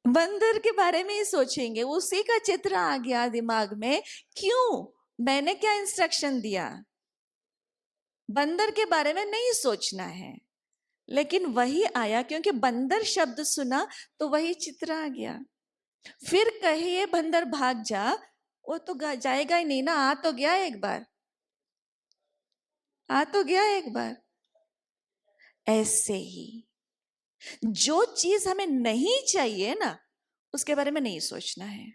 बंदर के बारे में ही सोचेंगे, उसी का चित्र आ गया दिमाग में। क्यों? मैंने क्या इंस्ट्रक्शन दिया? बंदर के बारे में नहीं सोचना है, लेकिन वही आया, क्योंकि बंदर शब्द सुना तो वही चित्र आ गया। फिर कहिए बंदर भाग जा, वो तो जाएगा ही नहीं ना, आ तो गया एक बार, आ तो गया एक बार। ऐसे ही जो चीज हमें नहीं चाहिए ना, उसके बारे में नहीं सोचना है।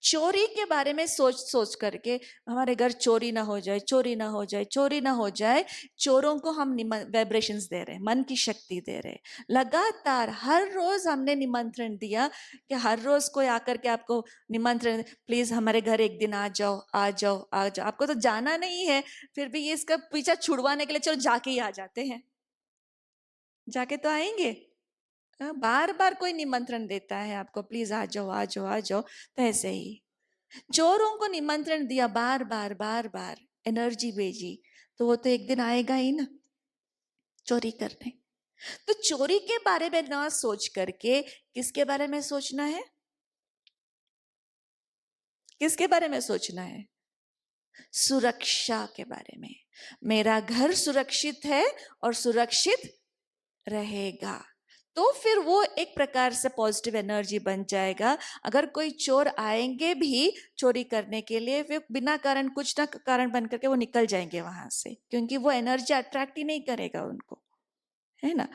चोरी के बारे में सोच सोच करके हमारे घर चोरी ना हो जाए, चोरी ना हो जाए, चोरी ना हो जाए, चोरों को हम वाइब्रेशंस दे रहे हैं, मन की शक्ति दे रहे हैं। लगातार हर रोज हमने निमंत्रण दिया कि हर रोज कोई आकर के आपको निमंत्रण, प्लीज हमारे घर एक दिन आ जाओ, आ जाओ, आ जाओ। आपको तो जाना नहीं है, फिर भी ये इसका पीछा छुड़वाने के लिए चलो जाके ही आ जाते हैं। जाके तो आएंगे। बार बार कोई निमंत्रण देता है आपको, प्लीज आ जाओ, आ जाओ, आ जाओ। तो ऐसे ही चोरों को निमंत्रण दिया, बार बार बार बार एनर्जी भेजी, तो वो तो एक दिन आएगा ही ना चोरी करने। तो चोरी के बारे में ना सोच करके किसके बारे में सोचना है? किसके बारे में सोचना है? सुरक्षा के बारे में। मेरा घर सुरक्षित है और सुरक्षित रहेगा, तो फिर वो एक प्रकार से पॉजिटिव एनर्जी बन जाएगा। अगर कोई चोर आएंगे भी चोरी करने के लिए, वे बिना कारण कुछ ना कारण बन करके वो निकल जाएंगे वहां से, क्योंकि वो एनर्जी अट्रैक्ट ही नहीं करेगा उनको, है ना।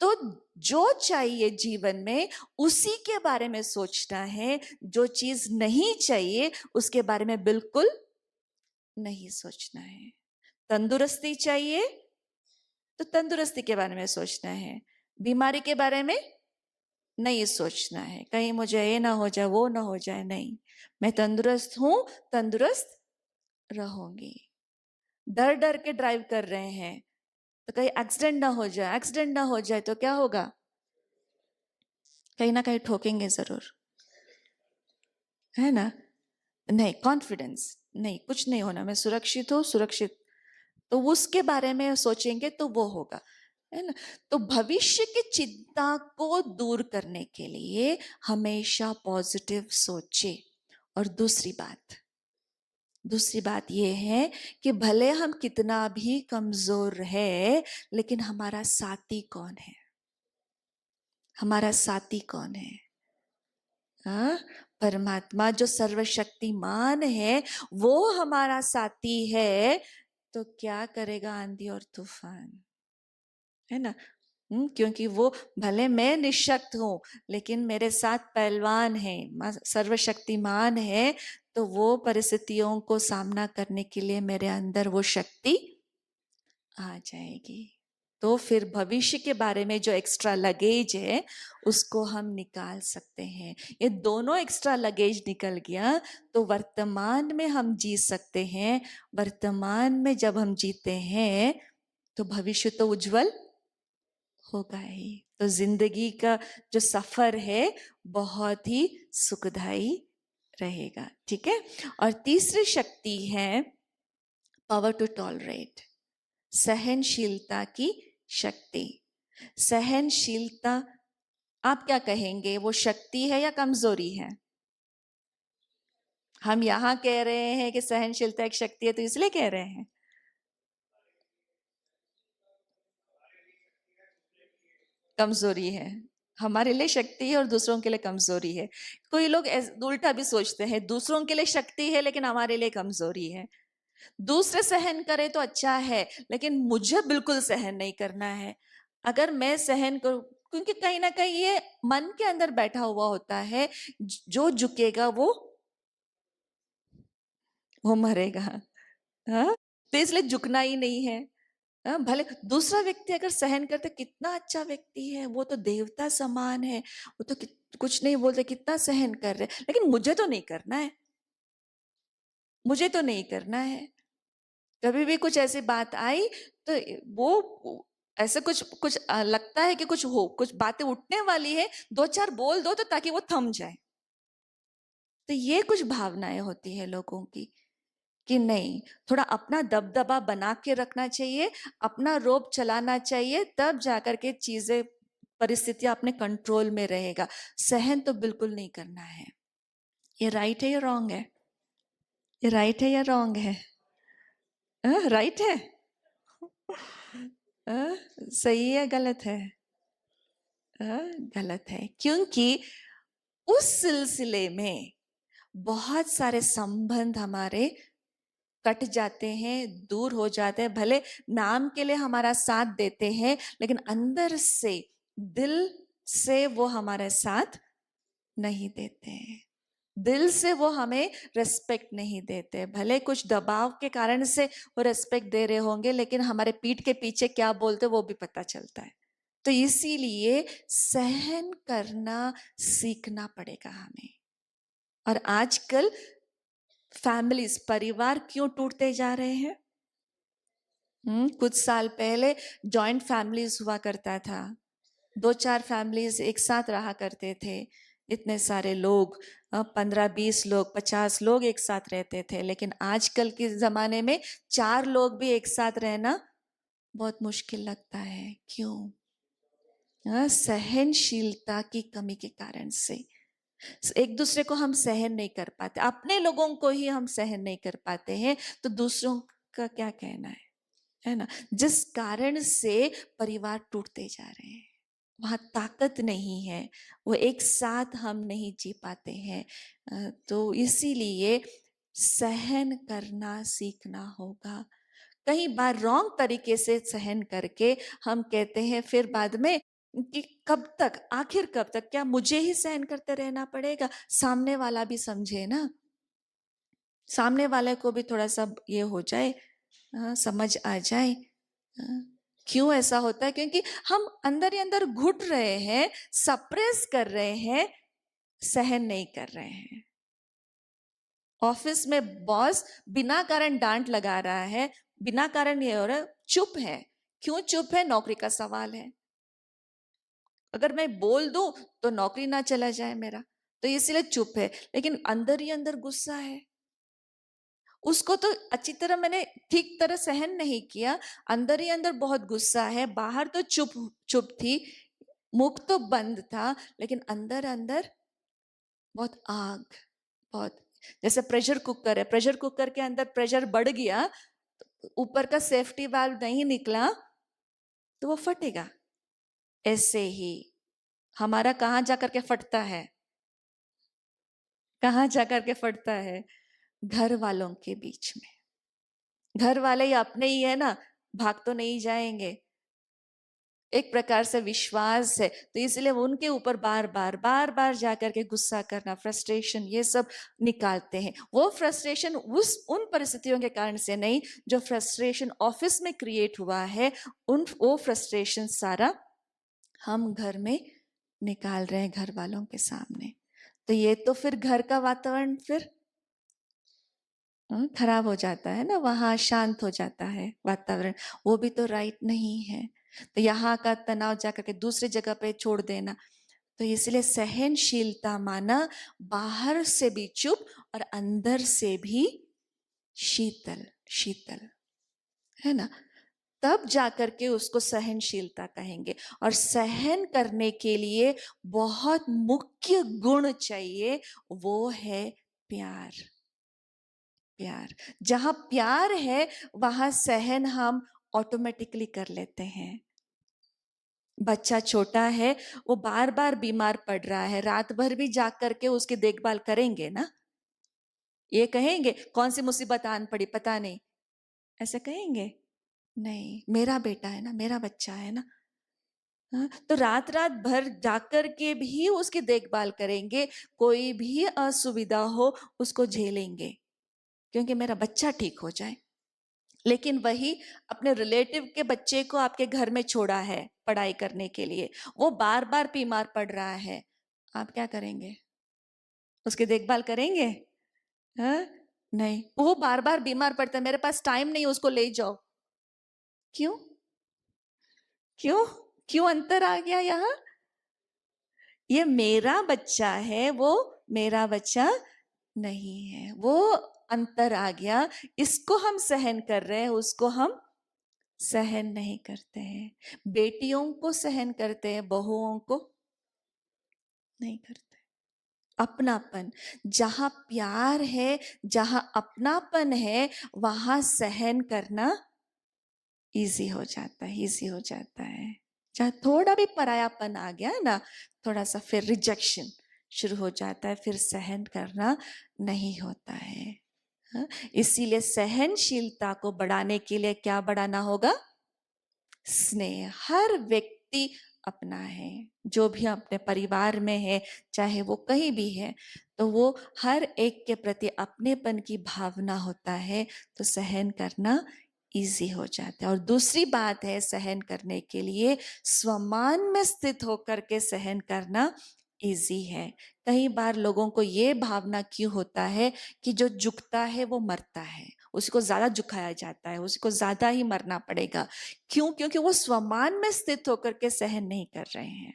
तो जो चाहिए जीवन में उसी के बारे में सोचना है, जो चीज नहीं चाहिए उसके बारे में बिल्कुल नहीं सोचना है। तंदुरुस्ती चाहिए तो तंदुरुस्ती के बारे में सोचना है, बीमारी के बारे में नहीं सोचना है, कहीं मुझे ये ना हो जाए, वो ना हो जाए, नहीं, मैं तंदुरुस्त हूं, तंदुरुस्त रहूंगी। डर डर के ड्राइव कर रहे हैं तो कहीं एक्सीडेंट ना हो जाए, एक्सीडेंट ना हो जाए तो क्या होगा? कहीं ना कहीं ठोकेंगे जरूर, है ना। नहीं, कॉन्फिडेंस नहीं, कुछ नहीं होना, मैं सुरक्षित हूँ, सुरक्षित, तो उसके बारे में सोचेंगे तो वो होगा, है ना। तो भविष्य की चिंता को दूर करने के लिए हमेशा पॉजिटिव सोचे। और दूसरी बात यह है कि भले हम कितना भी कमजोर है, लेकिन हमारा साथी कौन है? हमारा साथी कौन है? हाँ, परमात्मा जो सर्वशक्तिमान है वो हमारा साथी है। तो क्या करेगा आंधी और तूफान, है ना। क्योंकि वो, भले मैं निशक्त हूं लेकिन मेरे साथ पहलवान है, सर्वशक्तिमान है, तो वो परिस्थितियों को सामना करने के लिए मेरे अंदर वो शक्ति आ जाएगी। तो फिर भविष्य के बारे में जो एक्स्ट्रा लगेज है उसको हम निकाल सकते हैं। ये दोनों एक्स्ट्रा लगेज निकल गया तो वर्तमान में हम जी सकते हैं। वर्तमान में जब हम जीते हैं तो भविष्य तो उज्जवल होगा ही। तो जिंदगी का जो सफर है बहुत ही सुखदाई रहेगा, ठीक है। और तीसरी शक्ति है पावर टू टॉलरेट, सहनशीलता की शक्ति। सहनशीलता, आप क्या कहेंगे, वो शक्ति है या कमजोरी है? हम यहां कह रहे हैं कि सहनशीलता एक शक्ति है तो इसलिए कह रहे हैं। कमजोरी है, हमारे लिए शक्ति है और दूसरों के लिए कमजोरी है। कोई लोग उल्टा भी सोचते हैं, दूसरों के लिए शक्ति है लेकिन हमारे लिए कमजोरी है। दूसरे सहन करे तो अच्छा है, लेकिन मुझे बिल्कुल सहन नहीं करना है। अगर मैं सहन करूं, क्योंकि कहीं ना कहीं ये मन के अंदर बैठा हुआ होता है, जो झुकेगा वो मरेगा। हाँ, तो इसलिए झुकना ही नहीं है। हाँ, भले दूसरा व्यक्ति अगर सहन करते, कितना अच्छा व्यक्ति है, वो तो देवता समान है, वो तो कुछ नहीं बोलते, कितना सहन कर रहे, लेकिन मुझे तो नहीं करना है, मुझे तो नहीं करना है। कभी भी कुछ ऐसी बात आई तो वो ऐसे कुछ कुछ लगता है कि कुछ हो, कुछ बातें उठने वाली है, दो चार बोल दो तो ताकि वो थम जाए। तो ये कुछ भावनाएं होती है लोगों की कि नहीं, थोड़ा अपना दबदबा बना के रखना चाहिए, अपना रोब चलाना चाहिए, तब जाकर के चीजें, परिस्थितियां अपने कंट्रोल में रहेगा। सहन तो बिल्कुल नहीं करना है। ये राइट है या रॉन्ग है? ये राइट है या रॉन्ग है? राइट है? सही है गलत है? गलत है, क्योंकि उस सिलसिले में बहुत सारे संबंध हमारे कट जाते हैं, दूर हो जाते हैं। भले नाम के लिए हमारा साथ देते हैं लेकिन अंदर से, दिल से वो हमारे साथ नहीं देते हैं। दिल से वो हमें रिस्पेक्ट नहीं देते। भले कुछ दबाव के कारण से वो रिस्पेक्ट दे रहे होंगे, लेकिन हमारे पीठ के पीछे क्या बोलते वो भी पता चलता है। तो इसीलिए सहन करना सीखना पड़ेगा हमें। और आजकल फैमिलीज, परिवार क्यों टूटते जा रहे हैं? कुछ साल पहले जॉइंट फैमिलीज हुआ करता था, 2-4 फैमिलीज एक साथ रहा करते थे, इतने सारे लोग, 15-20 लोग, 50 लोग एक साथ रहते थे। लेकिन आजकल के जमाने में 4 लोग भी एक साथ रहना बहुत मुश्किल लगता है। क्यों? सहनशीलता की कमी के कारण से। एक दूसरे को हम सहन नहीं कर पाते, अपने लोगों को ही हम सहन नहीं कर पाते हैं, तो दूसरों का क्या कहना है ना? जिस कारण से परिवार टूटते जा रहे हैं, वहां ताकत नहीं है, वो एक साथ हम नहीं जी पाते हैं। तो इसीलिए सहन करना सीखना होगा। कई बार रॉन्ग तरीके से सहन करके हम कहते हैं फिर बाद में कि कब तक, आखिर कब तक, क्या मुझे ही सहन करते रहना पड़ेगा? सामने वाला भी समझे ना, सामने वाले को भी थोड़ा सा ये हो जाए, समझ आ जाए। क्यों ऐसा होता है? क्योंकि हम अंदर ही अंदर घुट रहे हैं, सप्रेस कर रहे हैं, सहन नहीं कर रहे हैं। ऑफिस में बॉस बिना कारण डांट लगा रहा है, बिना कारण ये हो रहा है, चुप है। क्यों चुप है? नौकरी का सवाल है। अगर मैं बोल दूं तो नौकरी ना चला जाए मेरा, तो इसलिए चुप है, लेकिन अंदर ही अंदर गुस्सा है। उसको तो अच्छी तरह मैंने ठीक तरह सहन नहीं किया, अंदर ही अंदर बहुत गुस्सा है। बाहर तो चुप चुप थी, मुख तो बंद था, लेकिन अंदर अंदर बहुत आग, बहुत। जैसे प्रेशर कुकर है, प्रेशर कुकर के अंदर प्रेशर बढ़ गया, ऊपर का सेफ्टी वाल्व नहीं निकला, तो वो फटेगा। ऐसे ही हमारा कहां जाकर के फटता है? कहां जाकर के फटता है? घर वालों के बीच में। घर वाले ही अपने ही है ना, भाग तो नहीं जाएंगे। एक प्रकार से विश्वास है, तो इसलिए वो उनके ऊपर बार बार बार बार जाकर के गुस्सा करना, फ्रस्ट्रेशन, ये सब निकालते हैं। वो फ्रस्ट्रेशन उन परिस्थितियों के कारण से नहीं, जो फ्रस्ट्रेशन ऑफिस में क्रिएट हुआ है, वो फ्रस्ट्रेशन सारा हम घर में निकाल रहे हैं, घर वालों के सामने। तो ये तो फिर घर का वातावरण फिर खराब हो जाता है ना, वहां शांत हो जाता है वातावरण, वो भी तो राइट नहीं है। तो यहाँ का तनाव जाकर के दूसरी जगह पे छोड़ देना। तो इसलिए सहनशीलता माना बाहर से भी चुप और अंदर से भी शीतल, शीतल, है ना? तब जाकर के उसको सहनशीलता कहेंगे। और सहन करने के लिए बहुत मुख्य गुण चाहिए, वो है प्यार। प्यार, जहां प्यार है वहां सहन हम ऑटोमेटिकली कर लेते हैं। बच्चा छोटा है, वो बार बार बीमार पड़ रहा है, रात भर भी जाग करके उसकी देखभाल करेंगे ना? ये कहेंगे कौन सी मुसीबत आन पड़ी पता नहीं, ऐसा कहेंगे? नहीं, मेरा बेटा है ना, मेरा बच्चा है ना। हाँ, तो रात रात भर जाकर के भी उसकी देखभाल करेंगे, कोई भी असुविधा हो उसको झेलेंगे, क्योंकि मेरा बच्चा ठीक हो जाए। लेकिन वही अपने रिलेटिव के बच्चे को आपके घर में छोड़ा है पढ़ाई करने के लिए, वो बार बार बीमार पड़ रहा है, आप क्या करेंगे? उसकी देखभाल करेंगे? हाँ? नहीं, वो बार बार बीमार पड़ता है, मेरे पास टाइम नहीं, उसको ले जाओ। क्यों? क्यों? क्यों अंतर आ गया यहाँ? ये मेरा बच्चा है, वो मेरा बच्चा नहीं है, वो अंतर आ गया। इसको हम सहन कर रहे हैं, उसको हम सहन नहीं करते हैं। बेटियों को सहन करते हैं, बहुओं को नहीं करते। अपनापन, जहां प्यार है, जहां अपनापन है, वहां सहन करना इजी हो जाता है, इजी हो जाता है। जहाँ थोड़ा भी परायापन आ गया ना, थोड़ा सा, फिर रिजेक्शन शुरू हो जाता है, फिर सहन करना नहीं होता है। हाँ? इसीलिए सहनशीलता को बढ़ाने के लिए क्या बढ़ाना होगा? स्नेह। हर व्यक्ति अपना है, जो भी अपने परिवार में है, चाहे वो कहीं भी है, तो वो हर एक के प्रति अपनेपन की भावना होता है, तो सहन करना इजी हो जाता है। और दूसरी बात है, सहन करने के लिए स्वमान में स्थित होकर के सहन करना इजी है। कई बार लोगों को ये भावना क्यों होता है कि जो झुकता है वो मरता है, उसको ज्यादा झुकाया जाता है, उसको ज्यादा ही मरना पड़ेगा। क्यों? क्योंकि वो स्वमान में स्थित होकर के सहन नहीं कर रहे हैं।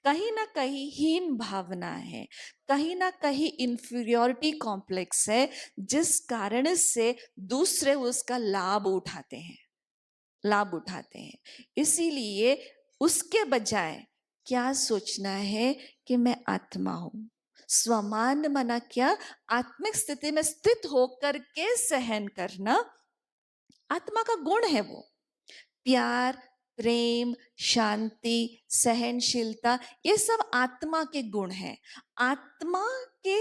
कहीं ना कहीं हीन भावना है, कहीं ना कहीं इंफीरियोरिटी कॉम्प्लेक्स है, जिस कारण से दूसरे उसका लाभ उठाते हैं। इसीलिए उसके बजाय क्या सोचना है कि मैं आत्मा हूं, स्वमान मना क्या, आत्मिक स्थिति में स्थित होकर के सहन करना आत्मा का गुण है। वो प्यार, प्रेम, शांति, सहनशीलता, ये सब आत्मा के गुण हैं। आत्मा के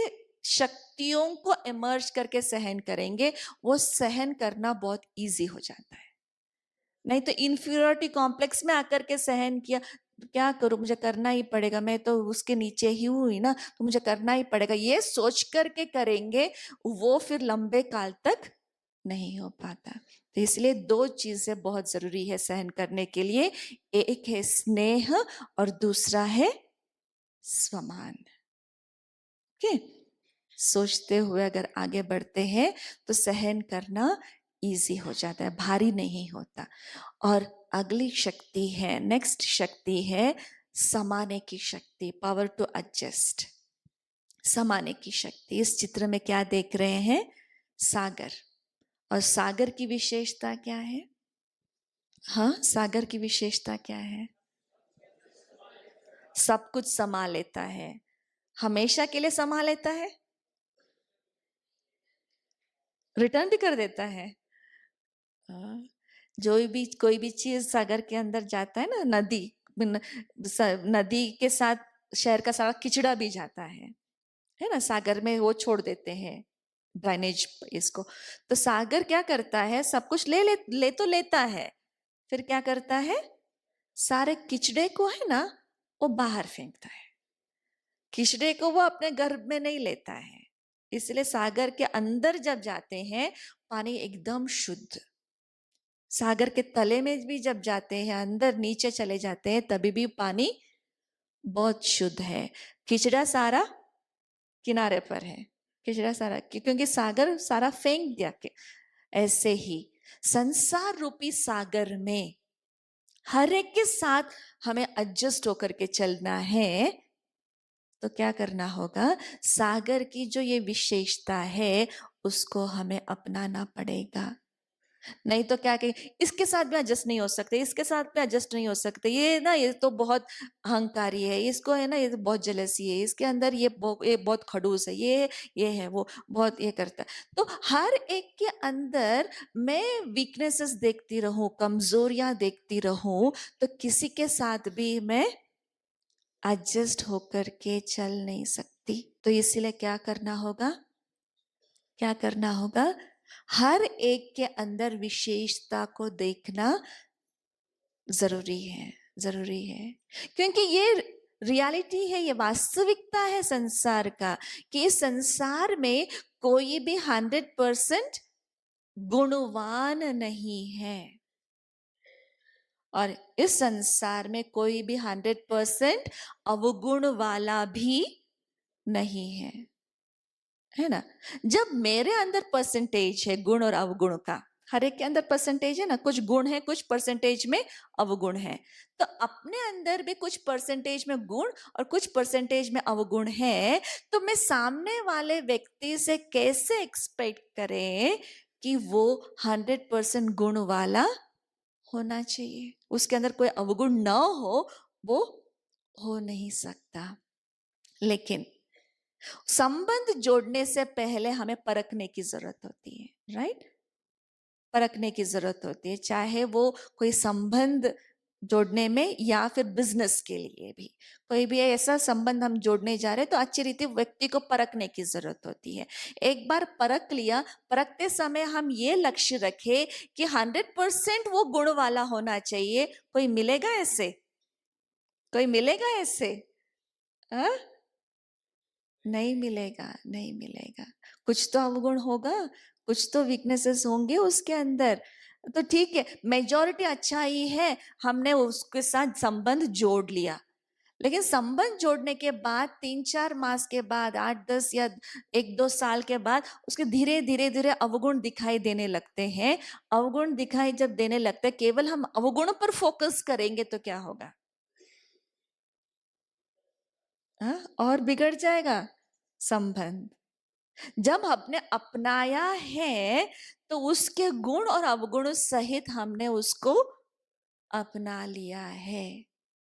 शक्तियों को इमर्ज करके सहन करेंगे, वो सहन करना बहुत इजी हो जाता है। नहीं तो इंफीरियोरिटी कॉम्प्लेक्स में आकर के सहन किया, क्या करूं, मुझे करना ही पड़ेगा, मैं तो उसके नीचे ही हुई ना, तो मुझे करना ही पड़ेगा, ये सोच करके करेंगे, वो फिर लंबे काल तक नहीं हो पाता। तो इसलिए दो चीजें बहुत जरूरी है सहन करने के लिए, एक है स्नेह और दूसरा है स्वमान। ओके, सोचते हुए अगर आगे बढ़ते हैं तो सहन करना इजी हो जाता है, भारी नहीं होता। और अगली शक्ति है, नेक्स्ट शक्ति है समाने की शक्ति, पावर टू एडजस्ट। समाने की शक्ति, इस चित्र में क्या देख रहे हैं, सागर। और सागर की विशेषता क्या है? हाँ, सागर की विशेषता क्या है? सब कुछ समा लेता है, हमेशा के लिए समा लेता है, रिटर्न भी कर देता है। हाँ, जो भी कोई भी चीज सागर के अंदर जाता है ना, नदी के साथ शहर का सारा किचड़ा भी जाता है ना, सागर में वो छोड़ देते हैं ड्रेनेज इसको। तो सागर क्या करता है, सब कुछ ले तो लेता है, फिर क्या करता है, सारे किचड़े को है ना वो बाहर फेंकता है, किचड़े को वो अपने गर्भ में नहीं लेता है। इसलिए सागर के अंदर जब जाते हैं पानी एकदम शुद्ध, सागर के तले में भी जब जाते हैं, अंदर नीचे चले जाते हैं, तभी भी पानी बहुत शुद्ध है। किचड़ा सारा किनारे पर है, किचड़ा सारा क्योंकि सागर सारा फेंक दिया के। ऐसे ही संसार रूपी सागर में हर एक के साथ हमें एडजस्ट होकर के चलना है। तो क्या करना होगा, सागर की जो ये विशेषता है उसको हमें अपनाना पड़ेगा। नहीं तो क्या कहें, इसके साथ भी एडजस्ट नहीं हो सकते, इसके साथ भी एडजस्ट नहीं हो सकते, ये ना ये तो बहुत अहंकारी है, इसको है ना ये तो बहुत जलसी है, इसके अंदर ये बहुत खड़ूस है, ये है वो बहुत ये करता है। तो हर एक के अंदर मैं वीकनेसेस देखती रहूं, कमजोरियां देखती रहूं, तो किसी के साथ भी मैं एडजस्ट होकर के चल नहीं सकती। तो इसीलिए क्या करना होगा, क्या करना होगा, हर एक के अंदर विशेषता को देखना जरूरी है, जरूरी है। क्योंकि ये रियलिटी है, ये वास्तविकता है संसार का, कि इस संसार में कोई भी 100% गुणवान नहीं है, और इस संसार में कोई भी 100% अवगुण वाला भी नहीं है ना। जब मेरे अंदर परसेंटेज है गुण और अवगुण का, हर एक के अंदर परसेंटेज है ना, कुछ गुण है, कुछ परसेंटेज में अवगुण है, तो अपने अंदर भी कुछ परसेंटेज में गुण और कुछ परसेंटेज में अवगुण है, तो मैं सामने वाले व्यक्ति से कैसे एक्सपेक्ट करें कि वो 100% गुण वाला होना चाहिए, उसके अंदर कोई अवगुण ना हो, वो हो नहीं सकता। लेकिन संबंध जोड़ने से पहले हमें परखने की जरूरत होती है, राइट? परखने की जरूरत होती है, चाहे वो कोई संबंध जोड़ने में या फिर बिजनेस के लिए भी, कोई भी ऐसा संबंध हम जोड़ने जा रहे हैं तो अच्छी रीति व्यक्ति को परखने की जरूरत होती है। एक बार परख लिया, परखते समय हम ये लक्ष्य रखे कि 100% वो गुण वाला होना चाहिए, कोई मिलेगा ऐसे? कोई मिलेगा ऐसे? हाँ? नहीं मिलेगा, नहीं मिलेगा। कुछ तो अवगुण होगा, कुछ तो वीकनेसेस होंगे उसके अंदर। तो ठीक है, मेजॉरिटी अच्छा ही है, हमने उसके साथ संबंध जोड़ लिया। लेकिन संबंध जोड़ने के बाद 3-4 मास के बाद, 8-10 या 1-2 साल के बाद उसके धीरे धीरे धीरे अवगुण दिखाई देने लगते हैं। अवगुण दिखाई जब देने लगते हैं, केवल हम अवगुण पर फोकस करेंगे तो क्या होगा? हाँ? और बिगड़ जाएगा संबंध। जब हमने अपनाया है तो उसके गुण और अवगुण सहित हमने उसको अपना लिया है।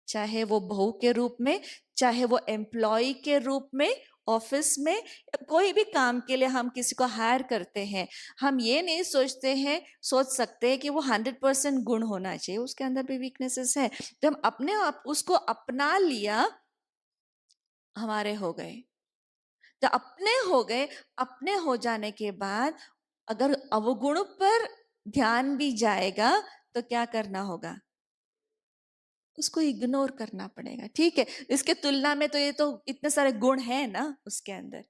चाहे वो बहू के रूप में, चाहे वो एम्प्लॉय के रूप में, ऑफिस में, कोई भी काम के लिए हम किसी को हायर करते हैं, हम ये नहीं सोचते हैं, सोच सकते हैं कि वो 100% गुण होना चाहिए, उसके अंदर भी वीकनेसेस है। जब हम अपने आप उसको अपना लिया, हमारे हो गए। जब अपने हो गए, अपने हो जाने के बाद अगर अवगुण पर ध्यान भी जाएगा तो क्या करना होगा? उसको इग्नोर करना पड़ेगा। ठीक है, इसके तुलना में तो ये तो इतने सारे गुण हैं ना उसके अंदर।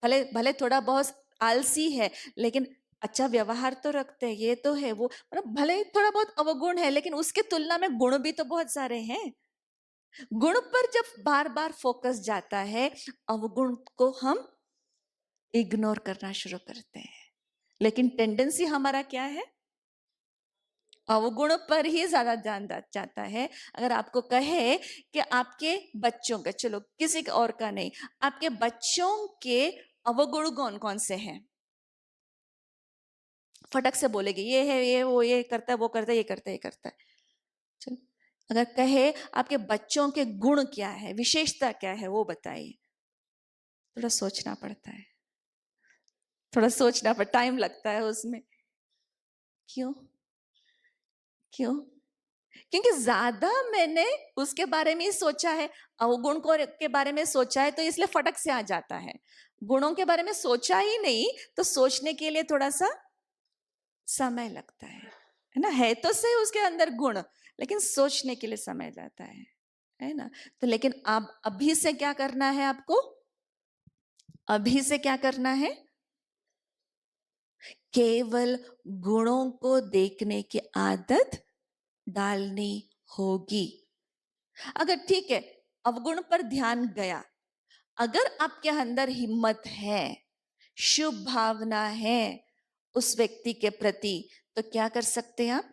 भले भले थोड़ा बहुत आलसी है, लेकिन अच्छा व्यवहार तो रखते हैं, ये तो है। वो मतलब भले ही थोड़ा बहुत अवगुण है, लेकिन उसके तुलना में गुण भी तो बहुत सारे हैं। गुण पर जब बार बार फोकस जाता है, अवगुण को हम इग्नोर करना शुरू करते हैं। लेकिन टेंडेंसी हमारा क्या है? अवगुण पर ही ज्यादा ध्यान जाता है। अगर आपको कहे कि आपके बच्चों का, चलो किसी का और का नहीं, आपके बच्चों के अवगुण कौन कौन से हैं, फटक से बोलेगे ये है, ये वो, ये करता है, वो करता है, ये करता है, ये करता है। चलो, अगर कहे आपके बच्चों के गुण क्या है, विशेषता क्या है, वो बताइए। थोड़ा सोचना पड़ता है, थोड़ा सोचना पर टाइम लगता है उसमें। क्यों? क्यों? क्योंकि ज्यादा मैंने उसके बारे में ही सोचा है, अवगुण को के बारे में सोचा है, तो इसलिए फटक से आ जाता है। गुणों के बारे में सोचा ही नहीं, तो सोचने के लिए थोड़ा सा समय लगता है ना? है तो सही उसके अंदर गुण, लेकिन सोचने के लिए समय जाता है ना? तो लेकिन अब अभी से क्या करना है आपको? अभी से क्या करना है? केवल गुणों को देखने की आदत डालनी होगी। अगर ठीक है, अवगुण पर ध्यान गया, अगर आपके अंदर हिम्मत है, शुभ भावना है उस व्यक्ति के प्रति, तो क्या कर सकते हैं आप?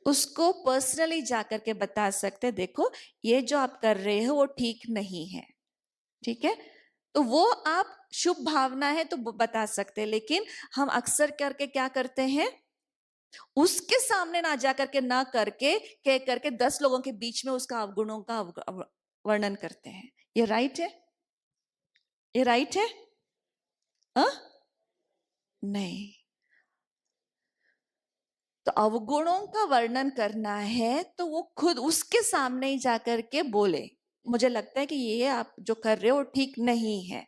उसको पर्सनली जाकर के बता सकते हैं, देखो ये जो आप कर रहे हो वो ठीक नहीं है। ठीक है, तो वो आप शुभ भावना है तो बता सकते हैं। लेकिन हम अक्सर करके क्या करते हैं, उसके सामने ना जाकर के, ना करके, कह करके 10 लोगों के बीच में उसका अवगुणों का वर्णन करते हैं। ये राइट है? ये राइट है? आ? नहीं। तो अवगुणों का वर्णन करना है तो वो खुद उसके सामने ही जाकर के बोले, मुझे लगता है कि ये आप जो कर रहे हो ठीक नहीं है।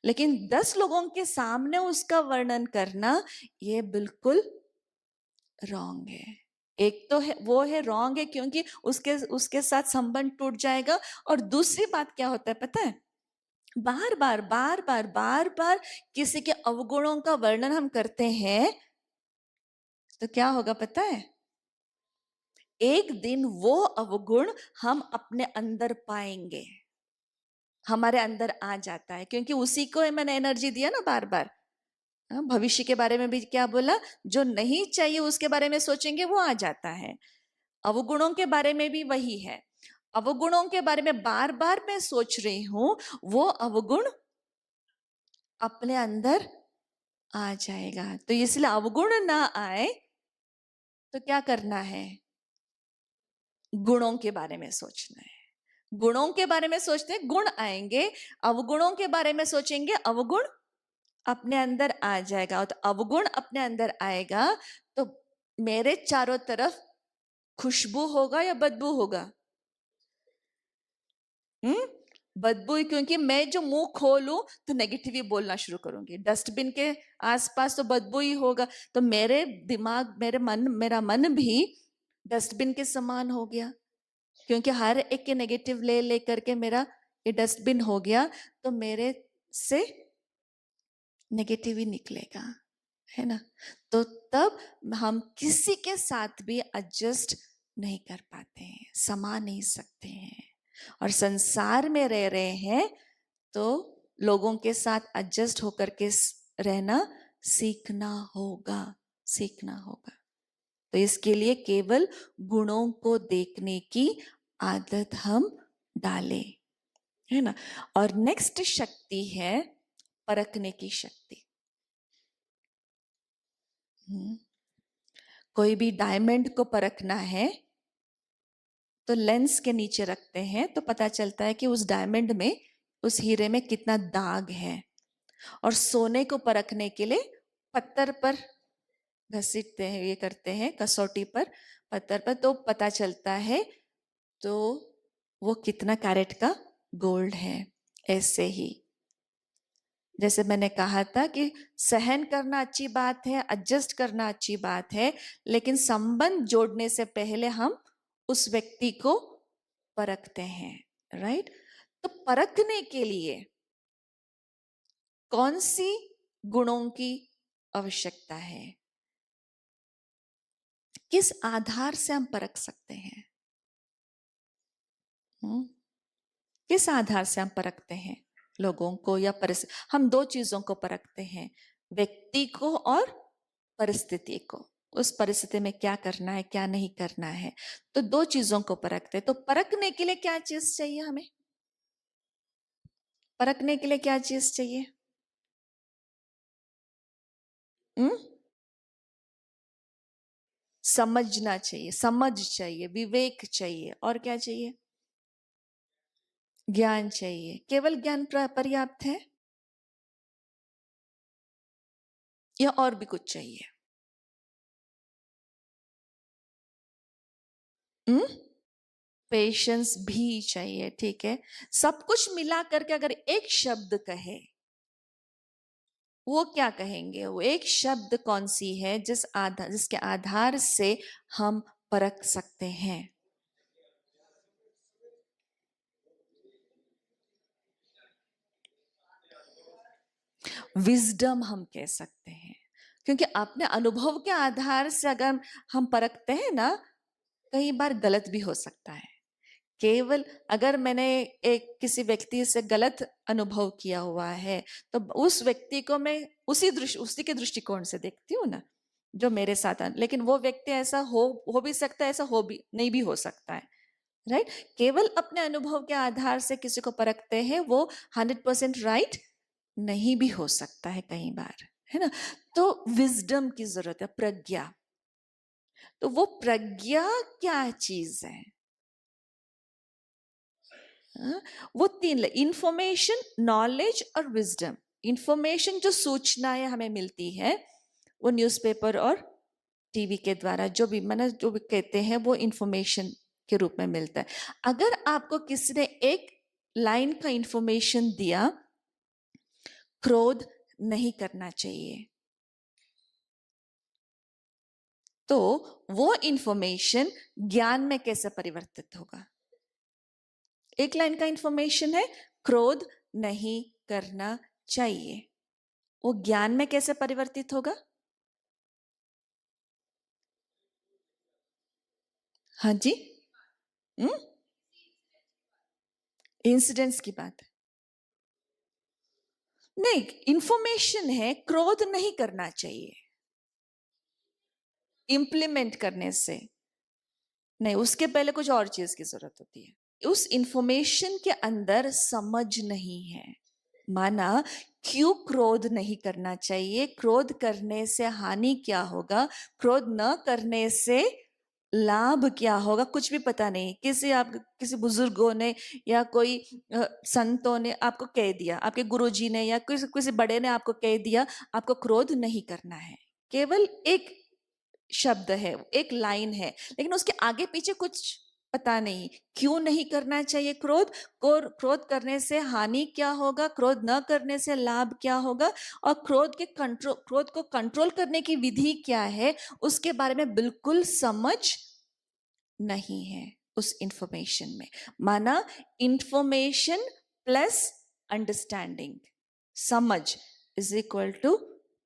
लेकिन 10 लोगों के सामने उसका वर्णन करना, ये बिल्कुल रॉन्ग है। एक तो है, वो है रॉन्ग है क्योंकि उसके उसके साथ संबंध टूट जाएगा। और दूसरी बात क्या होता है पता है? बार बार बार बार बार बार किसी के अवगुणों का वर्णन हम करते हैं तो क्या होगा पता है? एक दिन वो अवगुण हम अपने अंदर पाएंगे, हमारे अंदर आ जाता है, क्योंकि उसी को मैंने एनर्जी दिया ना बार बार। भविष्य के बारे में भी क्या बोला? जो नहीं चाहिए उसके बारे में सोचेंगे वो आ जाता है। अवगुणों के बारे में भी वही है। अवगुणों के बारे में बार बार मैं सोच रही हूं, वो अवगुण अपने अंदर आ जाएगा। तो इसलिए अवगुण ना आए तो क्या करना है? गुणों के बारे में सोचना है। गुणों के बारे में सोचते गुण आएंगे, अवगुणों के बारे में सोचेंगे, अवगुण अपने अंदर आ जाएगा। और तो अवगुण अपने अंदर आएगा तो मेरे चारों तरफ खुशबू होगा या बदबू होगा? हम्म, बदबू ही, क्योंकि मैं जो मुंह खोलूं तो नेगेटिव ही बोलना शुरू करूंगी। डस्टबिन के आसपास तो बदबू ही होगा। तो मेरे दिमाग, मेरा मन भी डस्टबिन के समान हो गया। क्योंकि हर एक के नेगेटिव ले ले करके मेरा ये डस्टबिन हो गया, तो मेरे से नेगेटिव ही निकलेगा, है ना। तो तब हम किसी के साथ भी एडजस्ट नहीं कर पाते हैं, समा नहीं सकते हैं। और संसार में रह रहे हैं तो लोगों के साथ एडजस्ट होकर के रहना सीखना होगा, सीखना होगा। तो इसके लिए केवल गुणों को देखने की आदत हम डालें, है ना। और नेक्स्ट शक्ति है परखने की शक्ति। कोई भी डायमंड को परखना है तो लेंस के नीचे रखते हैं तो पता चलता है कि उस डायमंड में, उस हीरे में कितना दाग है। और सोने को परखने के लिए पत्थर पर घसीटते हैं, ये करते हैं कसौटी पर, पत्थर पर, तो पता चलता है तो वो कितना कैरेट का गोल्ड है। ऐसे ही जैसे मैंने कहा था कि सहन करना अच्छी बात है, एडजस्ट करना अच्छी बात है, लेकिन संबंध जोड़ने से पहले हम उस व्यक्ति को परखते हैं, राइट। तो परखने के लिए कौन सी गुणों की आवश्यकता है, किस आधार से हम परख सकते हैं? किस आधार से हम परखते हैं लोगों को या परिस्थिति? हम दो चीजों को परखते हैं, व्यक्ति को और परिस्थिति को। उस परिस्थिति में क्या करना है, क्या नहीं करना है, तो दो चीजों को परखते हैं। तो परखने के लिए क्या चीज चाहिए हमें? परखने के लिए क्या चीज चाहिए? समझना चाहिए, समझ चाहिए, विवेक चाहिए, और क्या चाहिए? ज्ञान चाहिए। केवल ज्ञान पर्याप्त है या और भी कुछ चाहिए? पेशेंस भी चाहिए, ठीक है। सब कुछ मिला करके अगर एक शब्द कहे, वो क्या कहेंगे? वो एक शब्द कौन सी है जिसके आधार से हम परख सकते हैं? विजडम हम कह सकते हैं, क्योंकि अपने अनुभव के आधार से अगर हम परखते हैं ना, कई बार गलत भी हो सकता है। केवल अगर मैंने एक किसी व्यक्ति से गलत अनुभव किया हुआ है तो उस व्यक्ति को मैं उसी के दृष्टिकोण से देखती हूँ ना, जो मेरे साथ लेकिन वो व्यक्ति ऐसा हो भी सकता है, ऐसा हो भी नहीं भी हो सकता है, राइट। केवल अपने अनुभव के आधार से किसी को परखते हैं, वो 100% राइट नहीं भी हो सकता है कई बार, है ना। तो विजडम की जरूरत है, प्रज्ञा। तो वो प्रज्ञा क्या चीज है? वो तीन, इंफॉर्मेशन, नॉलेज और विजडम। इंफॉर्मेशन जो सूचनाएं हमें मिलती है वो न्यूज़पेपर और टीवी के द्वारा, जो भी मैंने जो भी कहते हैं वो इंफॉर्मेशन के रूप में मिलता है। अगर आपको किसी ने एक लाइन का इंफॉर्मेशन दिया, क्रोध नहीं करना चाहिए, तो वो इंफॉर्मेशन ज्ञान में कैसे परिवर्तित होगा? एक लाइन का इंफॉर्मेशन है, क्रोध नहीं करना चाहिए, वो ज्ञान में कैसे परिवर्तित होगा? हाँ जी, इंसिडेंट्स की बात नहीं, इंफॉर्मेशन है, क्रोध नहीं करना चाहिए। इंप्लीमेंट करने से नहीं, उसके पहले कुछ और चीज की जरूरत होती है। उस इंफॉर्मेशन के अंदर समझ नहीं है। माना क्यों क्रोध नहीं करना चाहिए, क्रोध करने से हानि क्या होगा, क्रोध न करने से लाभ क्या होगा, कुछ भी पता नहीं। किसी बुजुर्गों ने या कोई संतों ने आपको कह दिया, आपके गुरुजी ने या किसी बड़े ने आपको कह दिया आपको क्रोध नहीं करना है। केवल एक शब्द है, एक लाइन है, लेकिन उसके आगे पीछे कुछ पता नहीं क्यों नहीं करना चाहिए क्रोध। क्रोध करने से हानि क्या होगा, क्रोध न करने से लाभ क्या होगा, और क्रोध को कंट्रोल करने की विधि क्या है, उसके बारे में बिल्कुल समझ नहीं है। उस इंफॉर्मेशन में। माना इंफॉर्मेशन प्लस अंडरस्टैंडिंग, समझ is equal to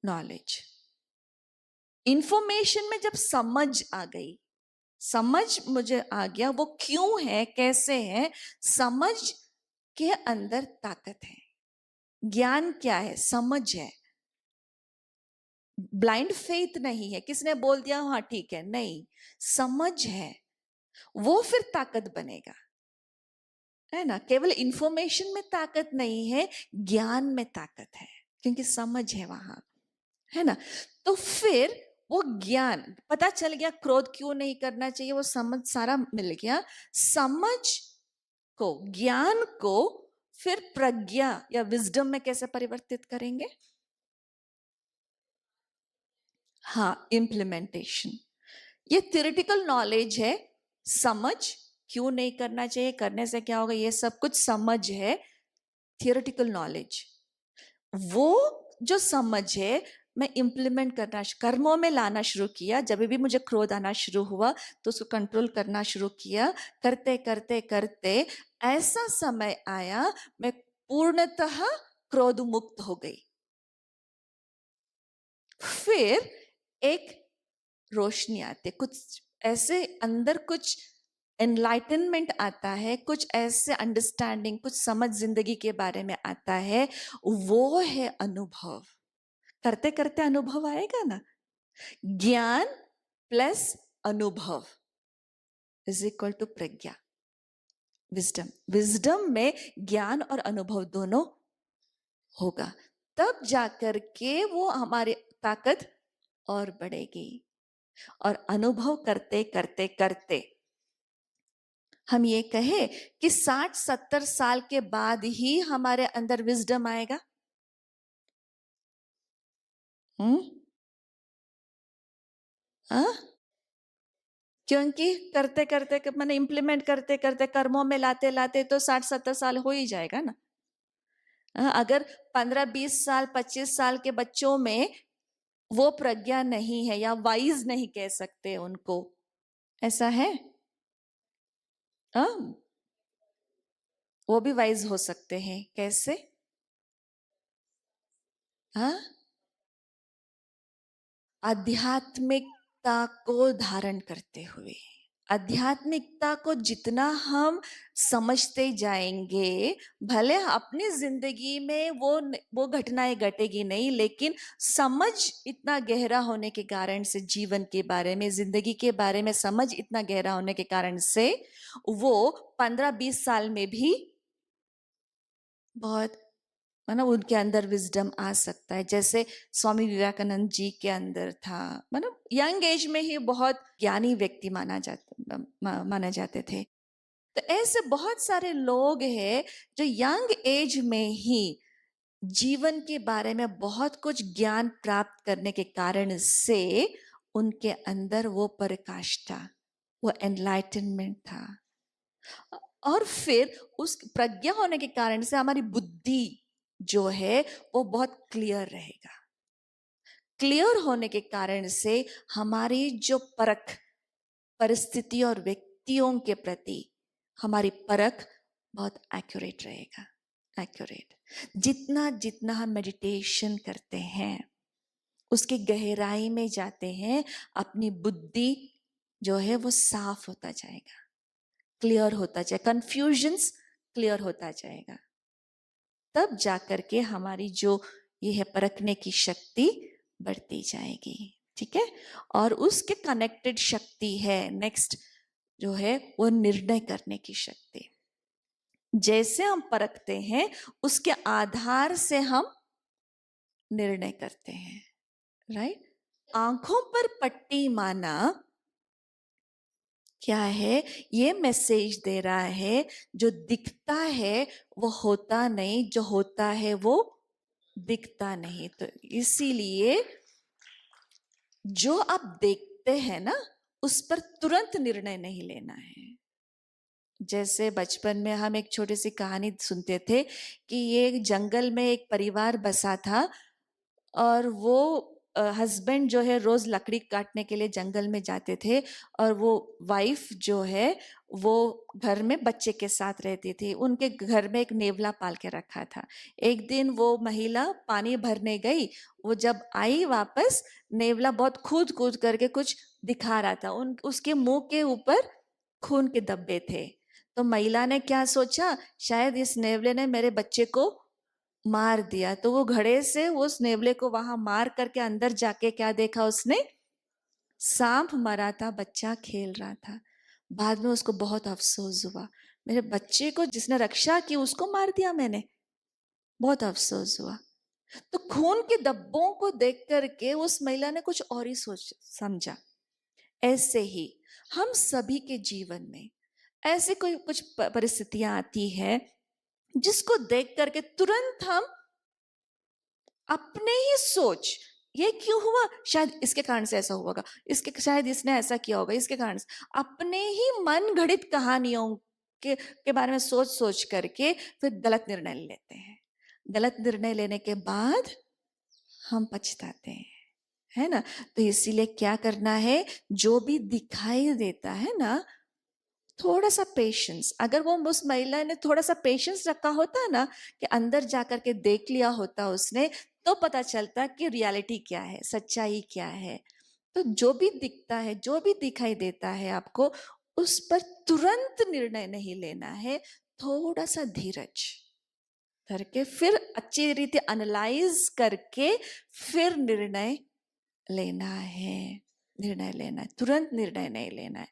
knowledge. Information में जब समझ आ गई, समझ मुझे आ गया, वो क्यों है, कैसे है, समझ के अंदर ताकत है। ज्ञान क्या है? समझ है। ब्लाइंड फेथ नहीं है, किसने बोल दिया हाँ ठीक है, नहीं, समझ है, वो फिर ताकत बनेगा, है ना। केवल इंफॉर्मेशन में ताकत नहीं है, ज्ञान में ताकत है, क्योंकि समझ है वहां, है ना। तो फिर वो ज्ञान, पता चल गया क्रोध क्यों नहीं करना चाहिए, वो समझ सारा मिल गया। समझ को, ज्ञान को फिर प्रज्ञा या विजडम में कैसे परिवर्तित करेंगे? हाँ, इम्प्लीमेंटेशन। ये थ्योरेटिकल नॉलेज है, समझ क्यों नहीं करना चाहिए, करने से क्या होगा, ये सब कुछ समझ है, थियोरेटिकल नॉलेज। वो जो समझ है मैं इंप्लीमेंट करना, कर्मों में लाना शुरू किया। जब भी मुझे क्रोध आना शुरू हुआ तो उसको कंट्रोल करना शुरू किया। करते करते करते ऐसा समय आया मैं पूर्णतः क्रोध मुक्त हो गई। फिर एक रोशनी आती, कुछ ऐसे अंदर कुछ एनलाइटनमेंट आता है, कुछ ऐसे अंडरस्टैंडिंग, कुछ समझ जिंदगी के बारे में आता है, वो है अनुभव। करते करते अनुभव आएगा ना। ज्ञान प्लस अनुभव इज इक्वल टू प्रज्ञा, विजडम। विजडम में ज्ञान और अनुभव दोनों होगा, तब जाकर के वो हमारी ताकत और बढ़ेगी। और अनुभव करते करते करते हम ये कहे कि 60-70 साल के बाद ही हमारे अंदर विजडम आएगा। आ? क्योंकि करते करते मैंने इंप्लीमेंट करते करते कर्मों में लाते लाते तो 60-70 साल हो ही जाएगा ना। अगर 15-20 साल 25 साल के बच्चों में वो प्रज्ञा नहीं है, या वाइज नहीं कह सकते उनको, ऐसा है? आ? वो भी वाइज हो सकते हैं, कैसे? हाँ, आध्यात्मिकता को धारण करते हुए। आध्यात्मिकता को जितना हम समझते जाएंगे, भले अपनी जिंदगी में वो घटनाएं घटेगी नहीं, लेकिन समझ इतना गहरा होने के कारण से, जीवन के बारे में, जिंदगी के बारे में समझ इतना गहरा होने के कारण से वो 15-20 साल में भी बहुत, मतलब उनके अंदर विजडम आ सकता है। जैसे स्वामी विवेकानंद जी के अंदर था, मतलब यंग एज में ही बहुत ज्ञानी व्यक्ति माना जाते थे। तो ऐसे बहुत सारे लोग हैं जो यंग एज में ही जीवन के बारे में बहुत कुछ ज्ञान प्राप्त करने के कारण से उनके अंदर वो प्रकाश था, वो एनलाइटनमेंट था। और फिर उस प्रज्ञा होने के कारण से हमारी बुद्धि जो है वो बहुत क्लियर रहेगा। क्लियर होने के कारण से हमारी जो परख, परिस्थिति और व्यक्तियों के प्रति हमारी परख बहुत एक्यूरेट रहेगा। एक्यूरेट। जितना जितना हम मेडिटेशन करते हैं, उसकी गहराई में जाते हैं, अपनी बुद्धि जो है वो साफ होता जाएगा, क्लियर होता जाएगा, कंफ्यूजन्स क्लियर होता जाएगा। तब जाकर के हमारी जो ये है परखने की शक्ति बढ़ती जाएगी। ठीक है। और उसके कनेक्टेड शक्ति है नेक्स्ट जो है वो निर्णय करने की शक्ति। जैसे हम परखते हैं उसके आधार से हम निर्णय करते हैं। राइट। आंखों पर पट्टी माना क्या है? ये मैसेज दे रहा है जो दिखता है वो होता नहीं, जो होता है वो दिखता नहीं। तो इसीलिए जो आप देखते हैं ना, उस पर तुरंत निर्णय नहीं लेना है। जैसे बचपन में हम एक छोटी सी कहानी सुनते थे कि ये जंगल में एक परिवार बसा था, और वो हस्बैंड जो है रोज लकड़ी काटने के लिए जंगल में जाते थे, और वो वाइफ जो है वो घर में बच्चे के साथ रहती थी। उनके घर में एक नेवला पाल के रखा था। एक दिन वो महिला पानी भरने गई। वो जब आई वापस, नेवला बहुत कूद कूद करके कुछ दिखा रहा था। उसके मुंह के ऊपर खून के धब्बे थे। तो महिला ने क्या सोचा, शायद इस नेवले ने मेरे बच्चे को मार दिया। तो वो घड़े से उस नेवले को वहां मार करके अंदर जाके क्या देखा उसने, सांप मरा था, बच्चा खेल रहा था। बाद में उसको बहुत अफसोस हुआ, मेरे बच्चे को जिसने रक्षा की उसको मार दिया मैंने, बहुत अफसोस हुआ। तो खून के धब्बों को देख करके उस महिला ने कुछ और ही सोच समझा। ऐसे ही हम सभी के जीवन में ऐसे कोई कुछ परिस्थितियां आती है जिसको देख करके तुरंत हम अपने ही सोच, ये क्यों हुआ, शायद इसके कारण से ऐसा हुआ होगा, इसके शायद इसने ऐसा किया होगा, इसके कारण से अपने ही मन घड़ित कहानियों के बारे में सोच सोच करके फिर गलत निर्णय लेते हैं। गलत निर्णय लेने के बाद हम पछताते हैं, है ना। तो इसीलिए क्या करना है, जो भी दिखाई देता है ना, थोड़ा सा पेशेंस, अगर वो उस महिला ने थोड़ा सा पेशेंस रखा होता ना, कि अंदर जाकर के देख लिया होता उसने, तो पता चलता कि रियलिटी क्या है, सच्चाई क्या है। तो जो भी दिखता है, जो भी दिखाई देता है आपको, उस पर तुरंत निर्णय नहीं लेना है। थोड़ा सा धीरज करके, फिर अच्छी रीति एनालाइज करके फिर निर्णय लेना है। निर्णय लेना है, तुरंत निर्णय नहीं लेना है।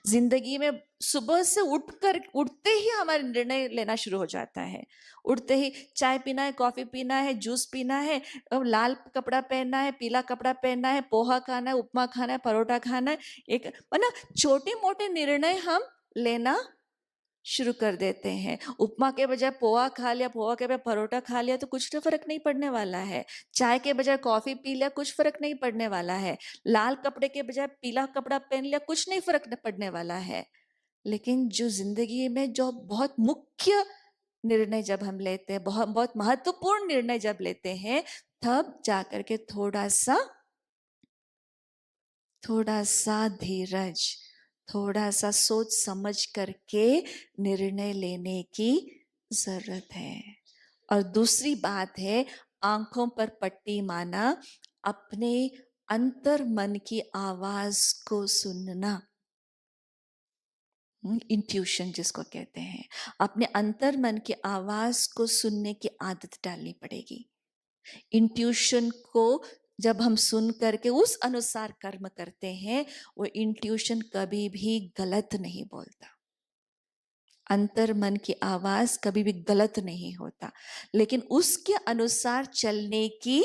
जिंदगी में सुबह से उठते ही हमारे निर्णय लेना शुरू हो जाता है। उठते ही चाय पीना है, कॉफी पीना है, जूस पीना है, लाल कपड़ा पहनना है, पीला कपड़ा पहनना है, पोहा खाना है, उपमा खाना है, परोठा खाना है, एक मतलब छोटे मोटे निर्णय हम लेना शुरू कर देते हैं। उपमा के बजाय पोहा खा लिया, पोहा के बजाय परोठा खा लिया, तो कुछ तो फर्क नहीं पड़ने वाला है। चाय के बजाय कॉफी पी लिया, कुछ फर्क नहीं पड़ने वाला है। लाल कपड़े के बजाय पीला कपड़ा पहन लिया, कुछ नहीं फर्क पड़ने वाला है। लेकिन जो जिंदगी में जो बहुत मुख्य निर्णय जब हम लेते हैं, बहुत बहुत महत्वपूर्ण निर्णय जब लेते हैं, तब जाकर के थोड़ा सा धीरज, थोड़ा सा सोच समझ करके निर्णय लेने की जरूरत है। और दूसरी बात है, आंखों पर पट्टी माना, अपने अंतर मन की आवाज को सुनना, इंट्यूशन जिसको कहते हैं। अपने अंतर मन की आवाज को सुनने की आदत डालनी पड़ेगी। इंट्यूशन को जब हम सुन करके उस अनुसार कर्म करते हैं, वो इंट्यूशन कभी भी गलत नहीं बोलता। अंतर मन की आवाज कभी भी गलत नहीं होता, लेकिन उसके अनुसार चलने की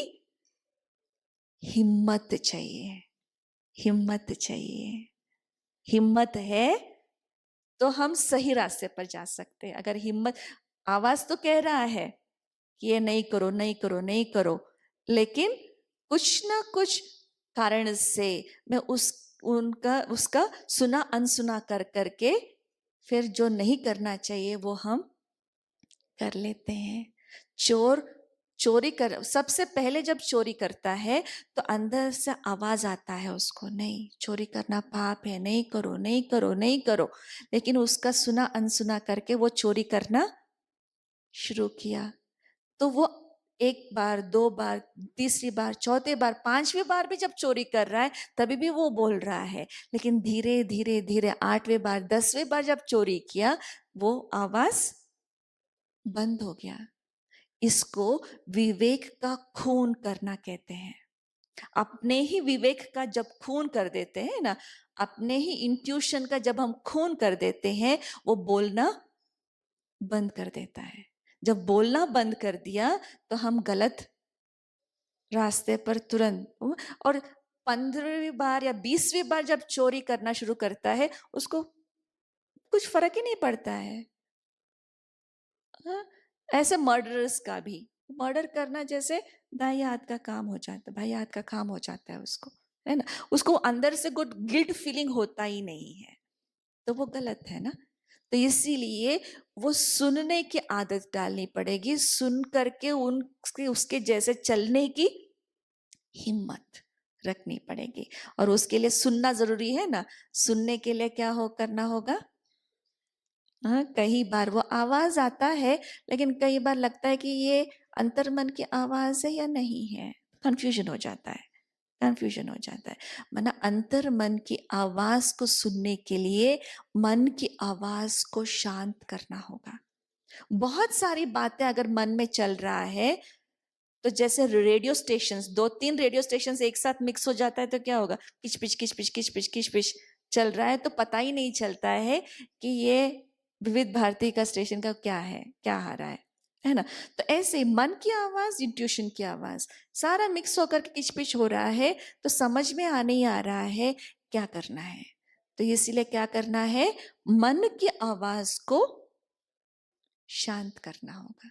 हिम्मत चाहिए। हिम्मत चाहिए। हिम्मत है तो हम सही रास्ते पर जा सकते हैं। अगर हिम्मत, आवाज तो कह रहा है कि ये नहीं करो, नहीं करो, नहीं करो, लेकिन कुछ ना कुछ कारण से मैं उसका सुना अनसुना कर करके फिर जो नहीं करना चाहिए वो हम कर लेते हैं। चोरी कर, सबसे पहले जब चोरी करता है तो अंदर से आवाज आता है उसको, नहीं चोरी करना पाप है, नहीं करो, नहीं करो, नहीं करो। लेकिन उसका सुना अनसुना करके वो चोरी करना शुरू किया। तो वो एक बार, दो बार, तीसरी बार, चौथे बार, पांचवी बार भी जब चोरी कर रहा है तभी भी वो बोल रहा है। लेकिन धीरे धीरे धीरे आठवें बार, 10वें बार जब चोरी किया, वो आवाज बंद हो गया। इसको विवेक का खून करना कहते हैं। अपने ही विवेक का जब खून कर देते हैं ना, अपने ही इंट्यूशन का जब हम खून कर देते हैं, वो बोलना बंद कर देता है। जब बोलना बंद कर दिया तो हम गलत रास्ते पर तुरंत, और 15वीं बार या 20वीं बार जब चोरी करना शुरू करता है, उसको कुछ फर्क ही नहीं पड़ता है। हाँ? ऐसे मर्डरर्स का भी, मर्डर करना जैसे दाई हाथ का काम हो जाता है, भाई हाथ का काम हो जाता है उसको, है ना। उसको अंदर से गुड गिल्ट फीलिंग होता ही नहीं है, तो वो गलत है ना। तो इसीलिए वो सुनने की आदत डालनी पड़ेगी, सुन करके उसके जैसे चलने की हिम्मत रखनी पड़ेगी। और उसके लिए सुनना जरूरी है ना। सुनने के लिए क्या करना होगा, हाँ, कई बार वो आवाज आता है, लेकिन कई बार लगता है कि ये अंतर्मन की आवाज है या नहीं है। कंफ्यूजन हो जाता है, कंफ्यूजन हो जाता है। माना अंतर मन की आवाज को सुनने के लिए मन की आवाज को शांत करना होगा। बहुत सारी बातें अगर मन में चल रहा है, तो जैसे रेडियो स्टेशंस, 2-3 रेडियो स्टेशंस एक साथ मिक्स हो जाता है तो क्या होगा, किचपिच किचपिच किचपिच किचपिच चल रहा है, तो पता ही नहीं चलता है कि ये विविध भारती का स्टेशन का क्या है, क्या आ रहा है ना। तो ऐसे मन की आवाज, इंट्यूशन की आवाज, सारा मिक्स होकर के किचपिच हो रहा है, तो समझ में नहीं आ रहा है क्या करना है। तो इसीलिए क्या करना है, मन की आवाज को शांत करना होगा।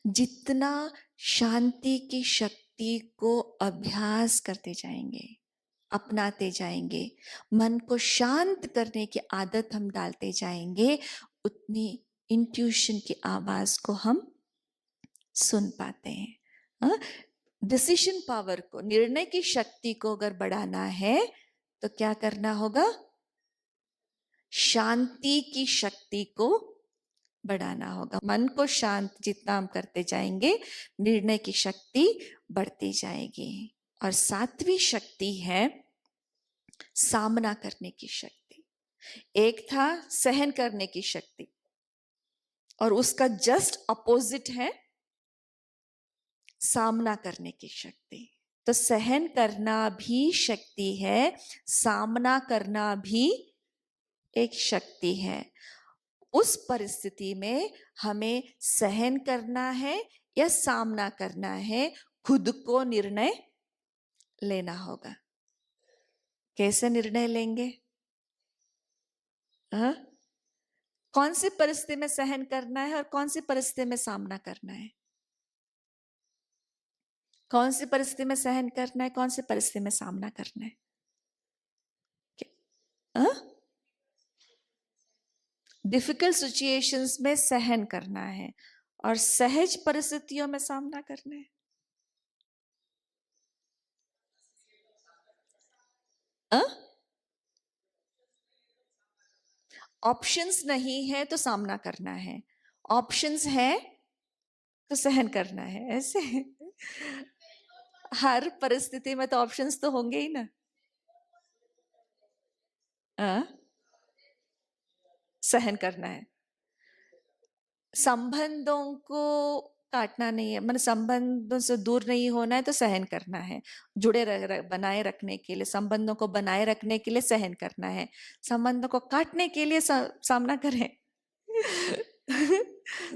जितना शांति की शक्ति को अभ्यास करते जाएंगे, अपनाते जाएंगे, मन को शांत करने की आदत हम डालते जाएंगे, उतनी इंट्यूशन की आवाज को हम सुन पाते हैं। डिसीजन पावर को, निर्णय की शक्ति को अगर बढ़ाना है तो क्या करना होगा, शांति की शक्ति को बढ़ाना होगा। मन को शांत जितना हम करते जाएंगे, निर्णय की शक्ति बढ़ती जाएगी। और सातवीं शक्ति है सामना करने की शक्ति। एक था सहन करने की शक्ति, और उसका जस्ट अपोजिट है सामना करने की शक्ति। तो सहन करना भी शक्ति है, सामना करना भी एक शक्ति है। उस परिस्थिति में हमें सहन करना है या सामना करना है, खुद को निर्णय लेना होगा। कैसे निर्णय लेंगे? हाँ? कौन सी परिस्थिति में सहन करना है और कौन सी परिस्थिति में सामना करना है? कौन सी परिस्थिति में सहन करना है, कौन सी परिस्थिति में सामना करना है? हाँ? डिफिकल्ट सिचुएशंस में सहन करना है और सहज परिस्थितियों में सामना करना है। ऑप्शंस नहीं है तो सामना करना है, ऑप्शंस है तो सहन करना है। ऐसे हर परिस्थिति में तो ऑप्शंस तो होंगे ही ना। सहन करना है। संबंधों को काटना नहीं है, मतलब संबंधों से दूर नहीं होना है तो सहन करना है। जुड़े बनाए रखने के लिए, संबंधों को बनाए रखने के लिए सहन करना है। संबंधों को काटने के लिए सामना करें।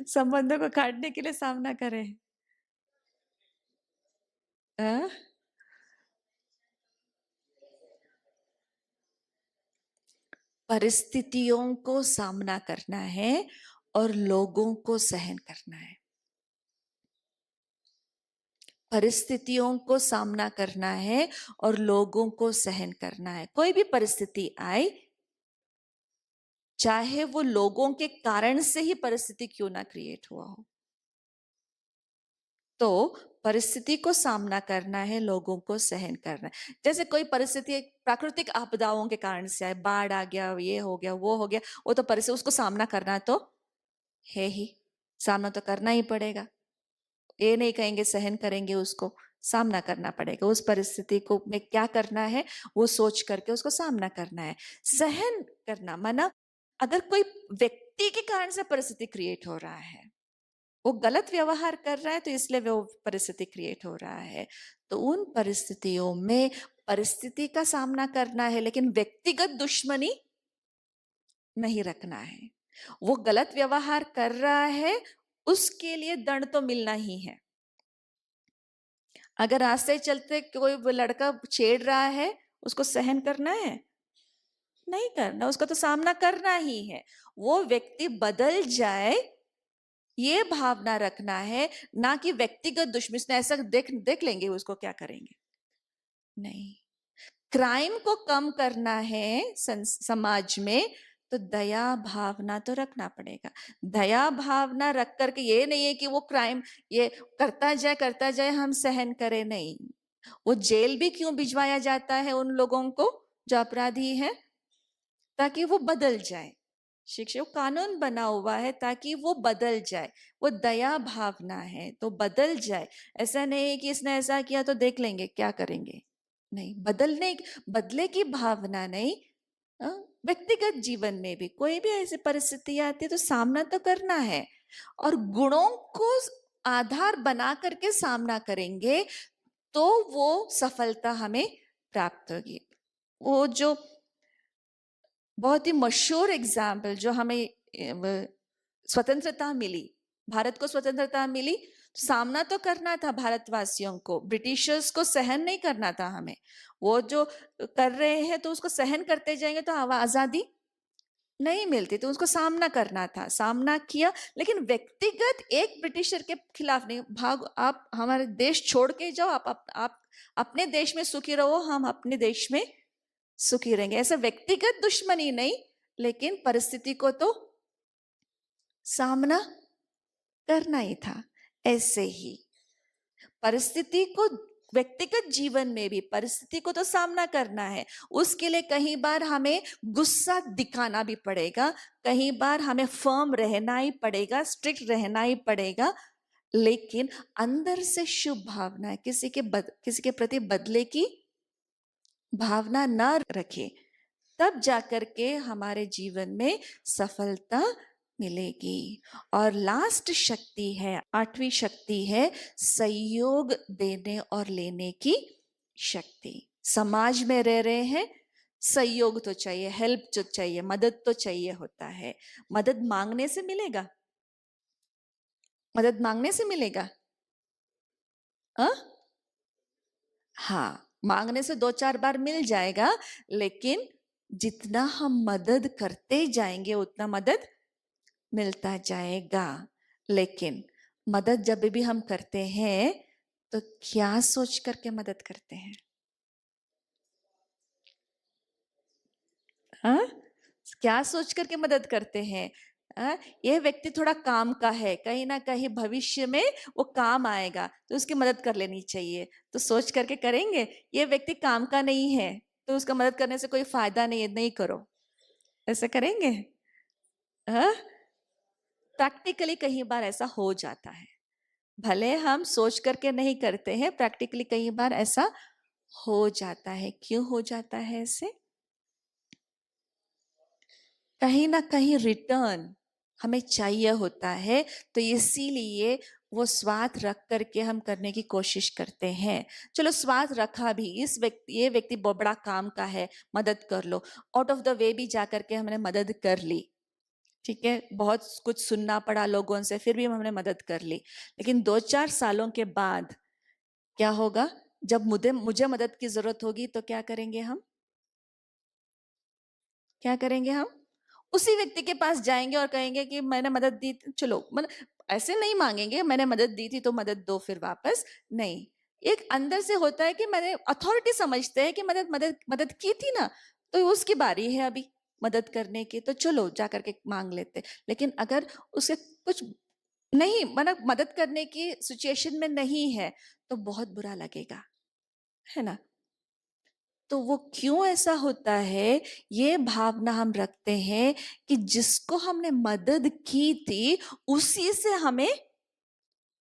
संबंधों को काटने के लिए सामना करें। परिस्थितियों को सामना करना है और लोगों को सहन करना है। परिस्थितियों को सामना करना है और लोगों को सहन करना है। कोई भी परिस्थिति आए, चाहे वो लोगों के कारण से ही परिस्थिति क्यों ना क्रिएट हुआ हो, तो परिस्थिति को सामना करना है, लोगों को सहन करना है। जैसे कोई परिस्थिति प्राकृतिक आपदाओं के कारण से आए, बाढ़ आ गया, ये हो गया, वो हो गया, वो तो परिस्थिति, उसको सामना करना तो है ही, सामना तो करना ही पड़ेगा। ये नहीं कहेंगे सहन करेंगे, उसको सामना करना पड़ेगा। उस परिस्थिति को में क्या करना है वो सोच करके उसको सामना करना है। सहन करना माना अगर कोई व्यक्ति के कारण से परिस्थिति क्रिएट हो रहा है, वो गलत व्यवहार कर रहा है तो इसलिए वो परिस्थिति क्रिएट हो रहा है, तो उन परिस्थितियों में परिस्थिति का सामना करना है, लेकिन व्यक्तिगत दुश्मनी नहीं रखना है। वो गलत व्यवहार कर रहा है, उसके लिए दंड तो मिलना ही है। अगर रास्ते चलते कोई लड़का छेड़ रहा है, उसको सहन करना है? नहीं करना, उसका तो सामना करना ही है। वो व्यक्ति बदल जाए ये भावना रखना है, ना कि व्यक्तिगत दुश्मनी। ऐसा देख देख लेंगे उसको क्या करेंगे, नहीं। क्राइम को कम करना है समाज में, तो दया भावना तो रखना पड़ेगा। दया भावना रख करके ये नहीं है कि वो क्राइम ये करता जाए हम सहन करें, नहीं। वो जेल भी क्यों भिजवाया जाता है उन लोगों को जो अपराधी है, ताकि वो बदल जाए। शिक्षा, वो कानून बना हुआ है ताकि वो बदल जाए। वो दया भावना है तो बदल जाए। ऐसा नहीं है कि इसने ऐसा किया तो देख लेंगे क्या करेंगे, नहीं, बदले की भावना नहीं। अ, व्यक्तिगत जीवन में भी कोई भी ऐसी परिस्थिति आती है तो सामना तो करना है, और गुणों को आधार बना करके सामना करेंगे तो वो सफलता हमें प्राप्त होगी। वो जो बहुत ही मशहूर एग्जाम्पल जो हमें स्वतंत्रता मिली, भारत को स्वतंत्रता मिली, सामना तो करना था भारतवासियों को, ब्रिटिशर्स को सहन नहीं करना था हमें। वो जो कर रहे हैं तो उसको सहन करते जाएंगे तो आजादी नहीं मिलती, तो उसको सामना करना था, सामना किया। लेकिन व्यक्तिगत एक ब्रिटिशर के खिलाफ नहीं, भाग आप हमारे देश छोड़ के जाओ, आप अपने देश में सुखी रहो, हम अपने देश में सुखी रहेंगे, ऐसा व्यक्तिगत दुश्मनी नहीं, लेकिन परिस्थिति को तो सामना करना ही था। ऐसे ही परिस्थिति को, व्यक्तिगत जीवन में भी परिस्थिति को तो सामना करना है। उसके लिए कई बार हमें गुस्सा दिखाना भी पड़ेगा, कई बार हमें फर्म रहना ही पड़ेगा, स्ट्रिक्ट रहना ही पड़ेगा, लेकिन अंदर से शुभ भावना, किसी के प्रति बदले की भावना ना रखे, तब जाकर के हमारे जीवन में सफलता मिलेगी। और लास्ट शक्ति है, आठवीं शक्ति है सहयोग देने और लेने की शक्ति। समाज में रह रहे हैं, सहयोग तो चाहिए, हेल्प जो चाहिए, मदद तो चाहिए होता है। मदद मांगने से मिलेगा? मदद मांगने से मिलेगा? आ? हाँ, मांगने से 2-4 बार मिल जाएगा, लेकिन जितना हम मदद करते जाएंगे उतना मदद मिलता जाएगा। लेकिन मदद जब भी हम करते हैं तो क्या सोच करके मदद करते हैं? हाँ, क्या सोच करके मदद करते हैं? ये व्यक्ति थोड़ा काम का है, कहीं ना कहीं भविष्य में वो काम आएगा तो उसकी मदद कर लेनी चाहिए, तो सोच करके करेंगे। ये व्यक्ति काम का नहीं है तो उसका मदद करने से कोई फायदा नहीं है, नहीं करो, ऐसा करेंगे? प्रैक्टिकली कई बार ऐसा हो जाता है, भले हम सोच करके नहीं करते हैं, प्रैक्टिकली कई बार ऐसा हो जाता है। क्यों हो जाता है ऐसे? कहीं ना कहीं रिटर्न हमें चाहिए होता है, तो इसीलिए वो स्वार्थ रख करके हम करने की कोशिश करते हैं। चलो स्वार्थ रखा भी, ये व्यक्ति बहुत बड़ा काम का है, मदद कर लो, आउट ऑफ द वे भी जाकर के हमने मदद कर ली, ठीक है, बहुत कुछ सुनना पड़ा लोगों से, फिर भी हमने मदद कर ली। लेकिन 2-4 सालों के बाद क्या होगा? जब मुझे मदद की जरूरत होगी तो क्या करेंगे हम? क्या करेंगे हम? उसी व्यक्ति के पास जाएंगे और कहेंगे कि मैंने मदद दी, चलो, मतलब ऐसे नहीं मांगेंगे मैंने मदद दी थी तो मदद दो फिर वापस, नहीं। एक अंदर से होता है कि मैंने अथॉरिटी समझते हैं कि मदद मदद मदद की थी ना, तो उसकी बारी है अभी मदद करने की, तो चलो जा करके मांग लेते। लेकिन अगर उसे कुछ नहीं, मतलब मदद करने की सिचुएशन में नहीं है तो बहुत बुरा लगेगा, है ना? तो वो क्यों ऐसा होता है? ये भावना हम रखते हैं कि जिसको हमने मदद की थी उसी से हमें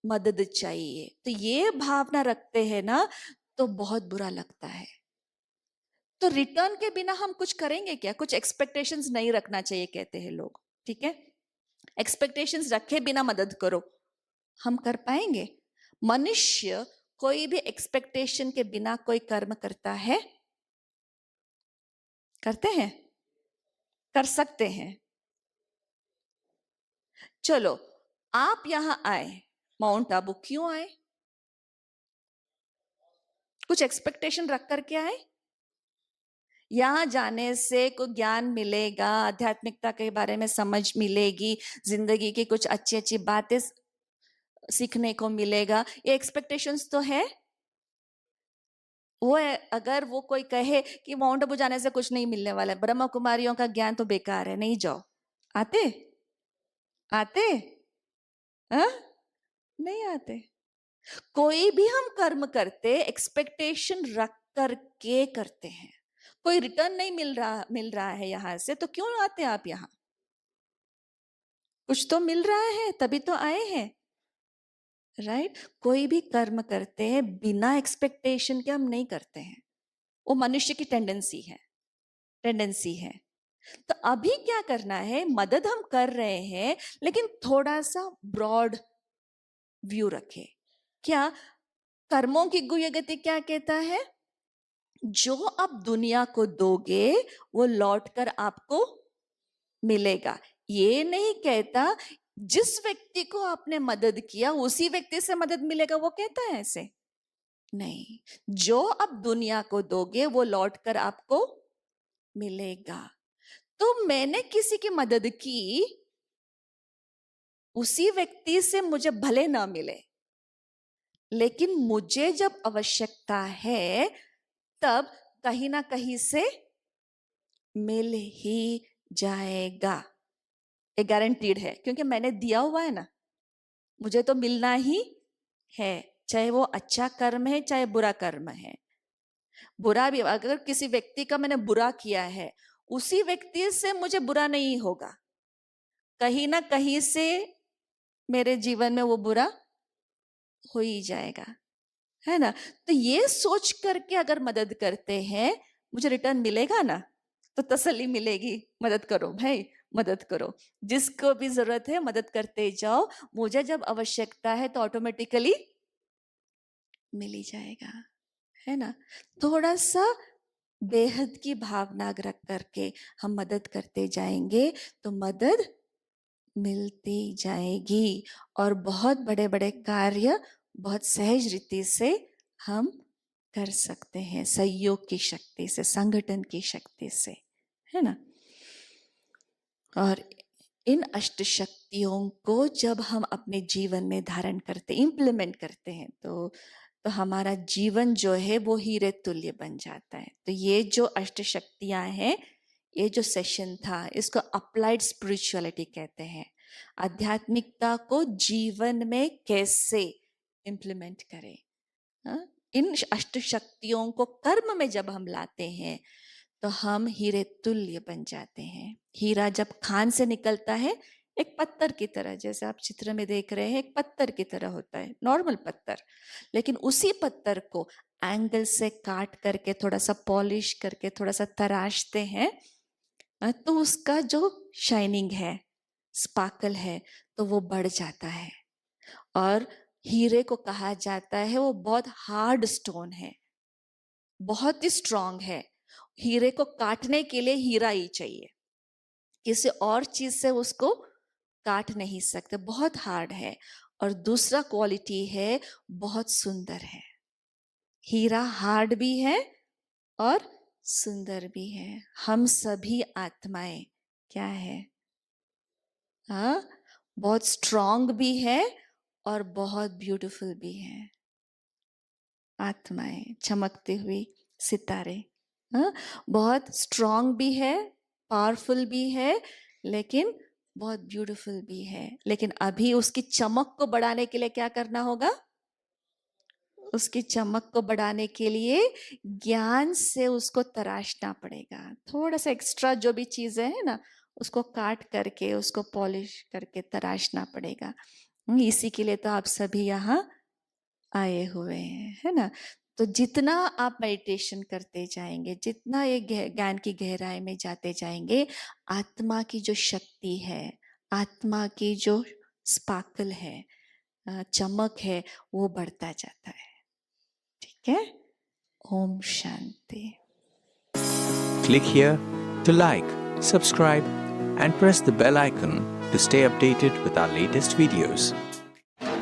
मदद चाहिए, तो ये भावना रखते हैं ना, तो बहुत बुरा लगता है। तो रिटर्न के बिना हम कुछ करेंगे क्या? कुछ एक्सपेक्टेशंस नहीं रखना चाहिए कहते हैं लोग, ठीक है? एक्सपेक्टेशंस रखे बिना मदद करो, हम कर पाएंगे? मनुष्य कोई भी एक्सपेक्टेशन के बिना कोई कर्म करता है? करते हैं? कर सकते हैं। चलो, आप यहां आए, माउंट आबू क्यों आए? कुछ एक्सपेक्टेशन रख करके आए? यहां जाने से कुछ ज्ञान मिलेगा, आध्यात्मिकता के बारे में समझ मिलेगी, जिंदगी की कुछ अच्छी अच्छी बातें सीखने को मिलेगा, ये एक्सपेक्टेशंस तो है। वो है, अगर वो कोई कहे कि माउंट आबू जाने से कुछ नहीं मिलने वाला है, ब्रह्म कुमारियों का ज्ञान तो बेकार है, नहीं जाओ, आते? आते? हाँ? नहीं आते। कोई भी हम कर्म करते एक्सपेक्टेशन रख करके करते हैं, कोई रिटर्न नहीं मिल रहा है यहां से, तो क्यों आते आप यहां? कुछ तो मिल रहा है तभी तो आए हैं, राइट? कोई भी कर्म करते हैं बिना एक्सपेक्टेशन के हम नहीं करते हैं, वो मनुष्य की टेंडेंसी है। तो अभी क्या करना है, मदद हम कर रहे हैं लेकिन थोड़ा सा ब्रॉड व्यू रखे। क्या कर्मों की गुह्य गति क्या कहता है? जो आप दुनिया को दोगे वो लौटकर आपको मिलेगा। ये नहीं कहता जिस व्यक्ति को आपने मदद किया उसी व्यक्ति से मदद मिलेगा, वो कहता है ऐसे नहीं। जो आप दुनिया को दोगे वो लौटकर आपको मिलेगा। तो मैंने किसी की मदद की, उसी व्यक्ति से मुझे भले ना मिले, लेकिन मुझे जब आवश्यकता है तब कहीं ना कहीं से मिल ही जाएगा। ये गारंटीड है, क्योंकि मैंने दिया हुआ है ना, मुझे तो मिलना ही है, चाहे वो अच्छा कर्म है चाहे बुरा कर्म है। बुरा भी, अगर किसी व्यक्ति का मैंने बुरा किया है, उसी व्यक्ति से मुझे बुरा नहीं होगा, कहीं ना कहीं से मेरे जीवन में वो बुरा हो ही जाएगा, है ना? तो ये सोच करके अगर मदद करते हैं, मुझे रिटर्न मिलेगा ना, तो तसल्ली मिलेगी। मदद करो भाई, मदद करो, जिसको भी जरूरत है मदद करते जाओ, मुझे जब आवश्यकता है तो ऑटोमेटिकली मिल ही जाएगा, है ना? थोड़ा सा बेहद की भावना रख करके हम मदद करते जाएंगे तो मदद मिलती जाएगी, और बहुत बड़े बड़े कार्य बहुत सहज रीति से हम कर सकते हैं, सहयोग की शक्ति से, संगठन की शक्ति से, है ना? और इन अष्ट शक्तियों को जब हम अपने जीवन में धारण करते, इम्प्लीमेंट करते हैं, तो हमारा जीवन जो है वो हीरे तुल्य बन जाता है। तो ये जो अष्ट शक्तियां हैं, ये जो सेशन था, इसको अप्लाइड स्पिरिचुअलिटी कहते हैं। आध्यात्मिकता को जीवन में कैसे इम्प्लीमेंट करें, हाँ? इन अष्ट शक्तियों को कर्म में जब हम लाते हैं तो हम हीरे तुल्य बन जाते हैं। हीरा जब खान से निकलता है, एक पत्थर की तरह, जैसे आप चित्र में देख रहे हैं, एक पत्थर की तरह होता है, नॉर्मल पत्थर। लेकिन उसी पत्थर को एंगल से काट करके, थोड़ा सा पॉलिश करके, थोड़ा सा तराशते हैं, तो उसका जो शाइनिंग है, स्पार्कल है, तो वो बढ़ जाता है। और हीरे को कहा जाता है वो बहुत हार्ड स्टोन है, बहुत ही स्ट्रांग है। हीरे को काटने के लिए हीरा ही चाहिए, किसी और चीज से उसको काट नहीं सकते, बहुत हार्ड है। और दूसरा क्वालिटी है, बहुत सुंदर है। हीरा हार्ड भी है और सुंदर भी है। हम सभी आत्माएं क्या है, हाँ, बहुत स्ट्रांग भी है और बहुत ब्यूटीफुल भी है। आत्माएं चमकते हुए सितारे, हाँ, बहुत स्ट्रांग भी है, पावरफुल भी है, लेकिन बहुत ब्यूटीफुल भी है। लेकिन अभी उसकी चमक को बढ़ाने के लिए क्या करना होगा? उसकी चमक को बढ़ाने के लिए ज्ञान से उसको तराशना पड़ेगा। थोड़ा सा एक्स्ट्रा जो भी चीजें है ना, उसको काट करके, उसको पॉलिश करके तराशना पड़ेगा। इसी के लिए तो आप सभी यहाँ आए हुए हैं, है ना? तो जितना आप मेडिटेशन करते जाएंगे, जितना ये ज्ञान की गहराई में जाते जाएंगे, आत्मा की जो शक्ति है, आत्मा की जो स्पार्कल है, चमक है, वो बढ़ता जाता है। ठीक है? Om Shanti. Click here to like, subscribe, and press the bell icon to stay updated with our latest videos.